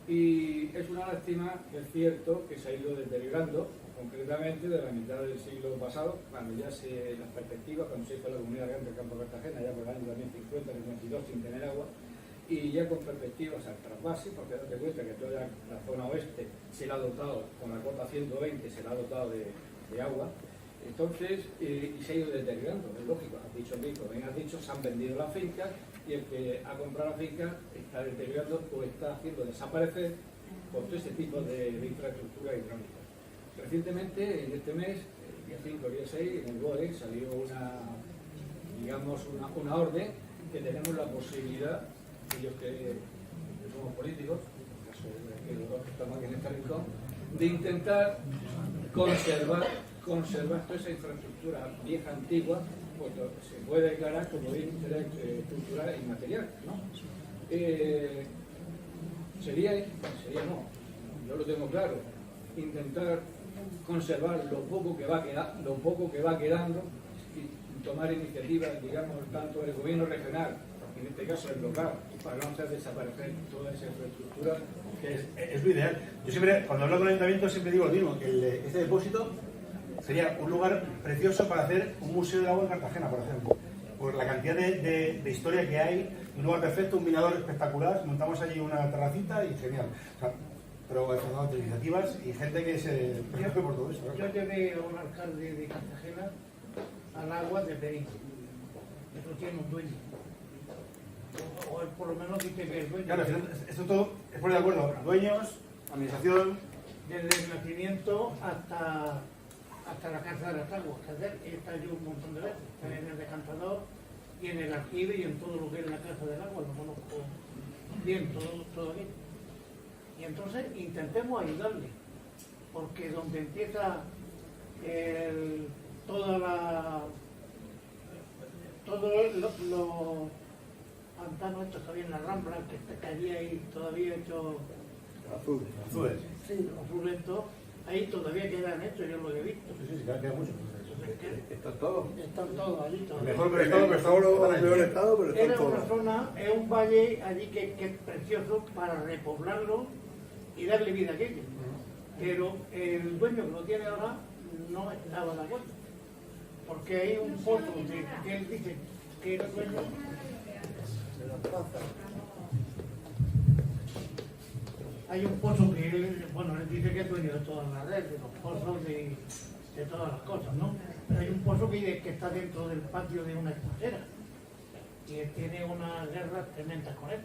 y es una lástima, es cierto, que se ha ido deteriorando, concretamente de la mitad del siglo pasado, cuando ya las perspectivas, cuando se hizo la comunidad grande del campo de Cartagena, ya por el año 2050, 2022, sin tener agua, y ya con perspectivas al trasvase, porque date cuenta que toda la zona oeste se la ha dotado, con la cota 120 se la ha dotado de agua. Entonces, y se ha ido deteriorando, es lógico, has dicho Rico, bien has dicho, se han vendido las fincas, y el que ha comprado la finca está deteriorando o está haciendo desaparecer por todo este tipo de infraestructura hidráulica. Recientemente, en este mes, el día 5, el día 6, en el BOE salió una orden que tenemos la posibilidad, ellos que somos políticos, en el caso de que los dos que estamos aquí en este rincón, de intentar conservar toda esa infraestructura vieja, antigua, pues se puede declarar como bien interés cultural e inmaterial, ¿no? Sería no, yo lo tengo claro, intentar conservar lo poco que va quedando y tomar iniciativas, digamos, tanto del gobierno regional, en este caso el local, para no hacer desaparecer toda esa infraestructura. Es lo ideal. Yo siempre, cuando hablo con el ayuntamiento, siempre digo lo mismo, que este depósito sería un lugar precioso para hacer un museo del agua en Cartagena, por ejemplo. Por la cantidad de historia que hay, un lugar perfecto, un mirador espectacular, montamos allí una terracita y genial. O sea, pero he formado iniciativas y gente que se preocupe por todo eso. Yo llevé a un alcalde de Cartagena al agua de Berín. Eso tiene un dueño. O él por lo menos dice que es dueño. Claro, esto todo es por de acuerdo. Dueños, administración. Desde el nacimiento hasta la casa de las aguas, que está yo un montón de veces, está en el decantador y en el aljibe y en todo lo que es la casa del agua, lo conozco bien, todo bien. Y entonces intentemos ayudarle, porque donde empieza todos los pantanos estos que había en la Rambla, que había ahí todavía hecho Azules. sí, los azules, ahí todavía quedan hechos, yo lo he visto. Sí, queda mucho. Están todos. Están todos allí. Todos. Mejor estado, pero está ahora en peor estado, pero están Era todos. una zona, es un valle allí que es precioso para repoblarlo y darle vida a aquello. Pero el dueño que lo tiene ahora no estaba de acuerdo. Porque hay un pozo que él dice que era dueño de la plaza. Hay un pozo que él dice que es dueño de todas las redes, de los pozos, de todas las cosas, ¿no? Pero hay un pozo que está dentro del patio de una escotera y él tiene unas guerras tremendas con él.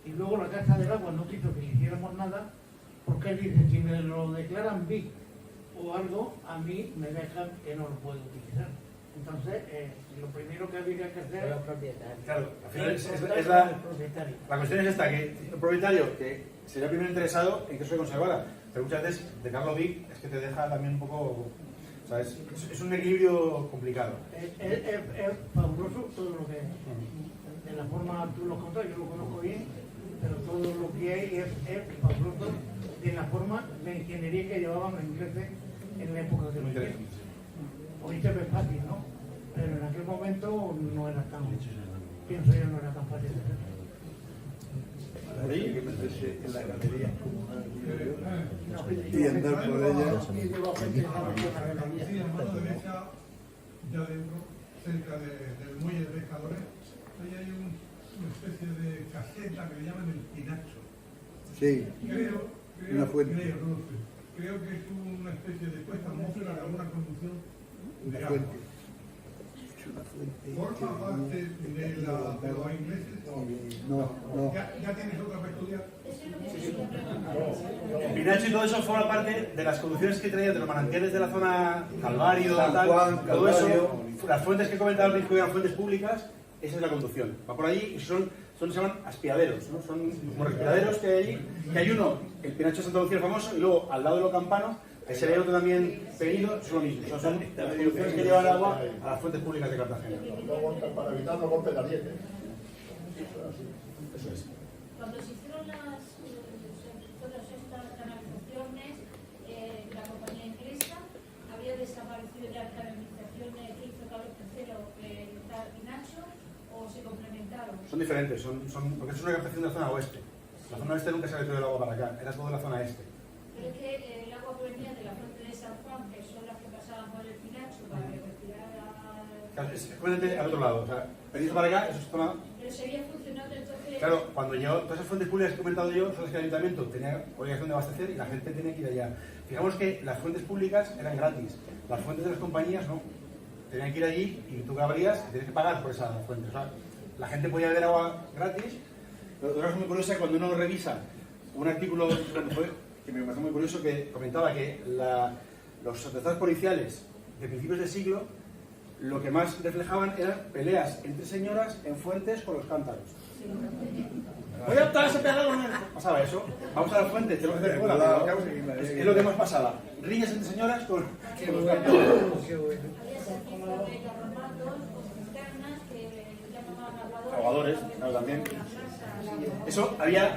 Y luego la Casa del Agua no quiso que le hiciéramos nada porque él dice, si me lo declaran BIC o algo, a mí me dejan que no lo puedo utilizar. Entonces, lo primero que habría que hacer Claro, al final es es la, el propietario. la cuestión es esta, que el propietario, que sería el primero interesado en que eso se conservara, pero muchas veces dejarlo big es que te deja también un poco, ¿sabes? Es un equilibrio complicado. Es fabuloso todo lo que es. De la forma tú lo contas, yo lo conozco bien, pero todo lo que hay es fabuloso de la forma de ingeniería que llevaban los ingleses en la época de Muy los interesante. Hoy se ve fácil, ¿no? Pero en aquel momento no era tan, pienso yo, no era tan fácil de hacer. Hay que meterse en la galería comunal Y y andar por ella. Sí, en mano derecha, ya dentro, cerca del muelle de pescadores, ahí hay una especie de caseta que le llaman el Pinacho. Sí, una fuente. Creo que es una especie de puesta atmósfera de alguna conducción Una de fuente. agua. Es una fuente. ¿Forma parte de los ingleses? No. ¿Ya tienes otra para estudiar? El Pinacho y todo eso forma parte de las conducciones que traían de los manantiales de la zona Calvario, San tal, Juan, todo eso, Calvario. las fuentes que comentaba al principio eran fuentes públicas, esa es la conducción. Va por allí y se llaman aspiaderos, ¿no? Son como respiraderos que hay allí, que hay uno, el Pinacho de Santa Lucía famoso, y luego al lado de lo campano, que se ve otro también pedido, son lo mismo. Son las conducciones que llevan agua a las fuentes públicas de Cartagena. Para evitar los golpes de ariete. Eso es. Cuando se hicieron todas estas canalizaciones, la compañía inglesa había desaparecido ya las canalizaciones que hizo Carlos III, el Pinacho, o se complementaron. Son diferentes, porque es una captación de la zona oeste. La zona oeste nunca se ha metido el agua para acá, era todo de la zona este. Pero es que el agua provenía de la fuente de San Juan, que son las que pasaban por el Pinacho para que retirara. Claro, es completamente al otro lado, o sea, venís para acá, eso es zona. Pero seguía funcionando entonces. Claro, cuando yo, todas esas fuentes públicas que he comentado yo, son las que el ayuntamiento tenía obligación de abastecer y la gente tenía que ir allá. Fijamos que las fuentes públicas eran gratis, las fuentes de las compañías no. Tenían que ir allí y tú que abrías y tenías que pagar por esa fuente. O sea, la gente podía beber agua gratis. Pero otra cosa muy curiosa es cuando uno revisa un artículo que me pareció muy curioso que comentaba que los atentados policiales de principios de siglo lo que más reflejaban eran peleas entre señoras en fuentes con los cántaros. Voy a optar a ese pegado con él. Pasaba eso. Vamos a las fuentes, tenemos que hacer cola. Es lo que más pasaba. Riñas entre señoras con los cántaros. Aguadores, claro, también. Eso había.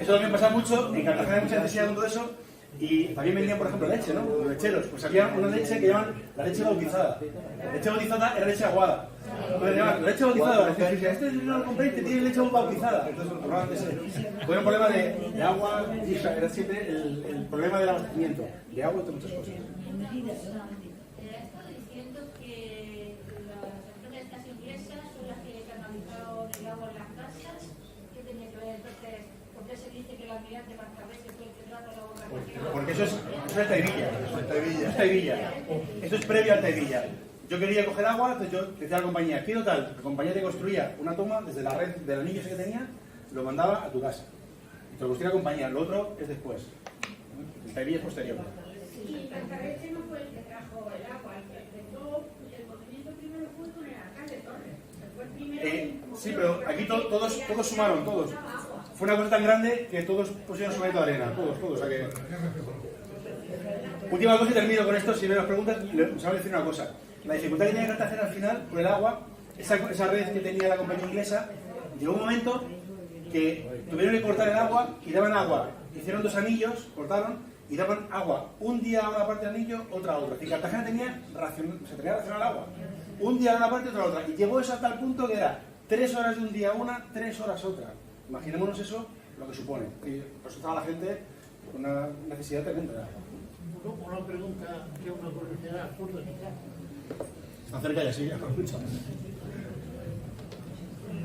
Eso también pasaba mucho. En Cartagena mucha gente sigue dando eso. Y también vendían, por ejemplo, leche, ¿no? Los lecheros. Pues había una leche que llaman la leche bautizada. La leche bautizada era leche aguada. Entonces llamaban leche bautizada. Decían, este no lo compréis, que tiene leche bautizada. Entonces probaban de ese. Fue un problema de agua. Y era siempre el problema del abastecimiento. De agua y de muchas cosas. Estás diciendo que las empresas inglesas son las que canalizaron el agua en las casas. ¿Qué tenía que ver entonces? ¿Por qué se dice que la almirante Marcavese fue el que trajo el agua Cartagena? Porque eso es Taivilla. Es Taivilla. Esto es previo a Taivilla. Yo quería coger agua, entonces yo decía a la compañía, quiero tal. La compañía te construía una toma desde la red del anillo ese que tenía, lo mandaba a tu casa. Y te lo construía la compañía, lo otro es después. El Taivilla es posterior. Y Marcavese no fue el que trajo el agua, el que empezó el movimiento primero fue con el alcalde Torres. Fue el primero. Sí, pero aquí todos sumaron, todos. Fue una cosa tan grande que todos pusieron su granito de arena, todos. O sea que... Última cosa y termino con esto, si me las preguntas, os voy a decir una cosa. La dificultad que tenía Cartagena al final, con el agua, esa red que tenía la compañía inglesa, llegó un momento que tuvieron que cortar el agua y daban agua. Hicieron 2 anillos, cortaron y daban agua. Un día a una parte del anillo, otra a otra. Y Cartagena tenía racional agua. Un día a una parte, otra a otra. Y llegó eso hasta el punto que era 3 horas de un día una, 3 horas otra. Imaginémonos eso, lo que supone. Y por eso estaba la gente con una necesidad tremenda de agua. Una pregunta que es una curiosidad absurda quizás. Está cerca ya, sí, ya lo escucho.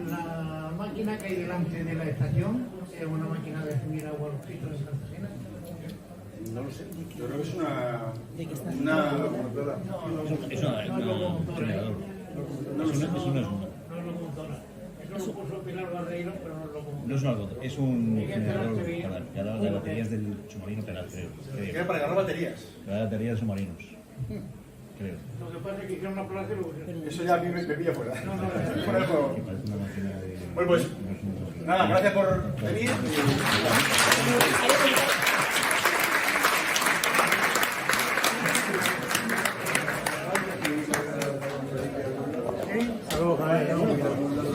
La máquina que hay delante de la estación es una máquina de subir agua a los pisos de Cartagena. No lo sé. Yo creo que es una locomotora. Es una generador. No es locomotora. Eso lo puso Pilar Barreiro, pero no es locomotora. No es una locomotora, es un generador para las baterías del submarino Penal, creo. Era para cargar baterías. Para las baterías de submarinos. creo. Lo que pasa es que hicieron una plaza y luego... Eso ya a mí me pilla fuera. No, no, Fuera del juego. Que parece una máquina de... Bueno, pues nada, gracias por venir.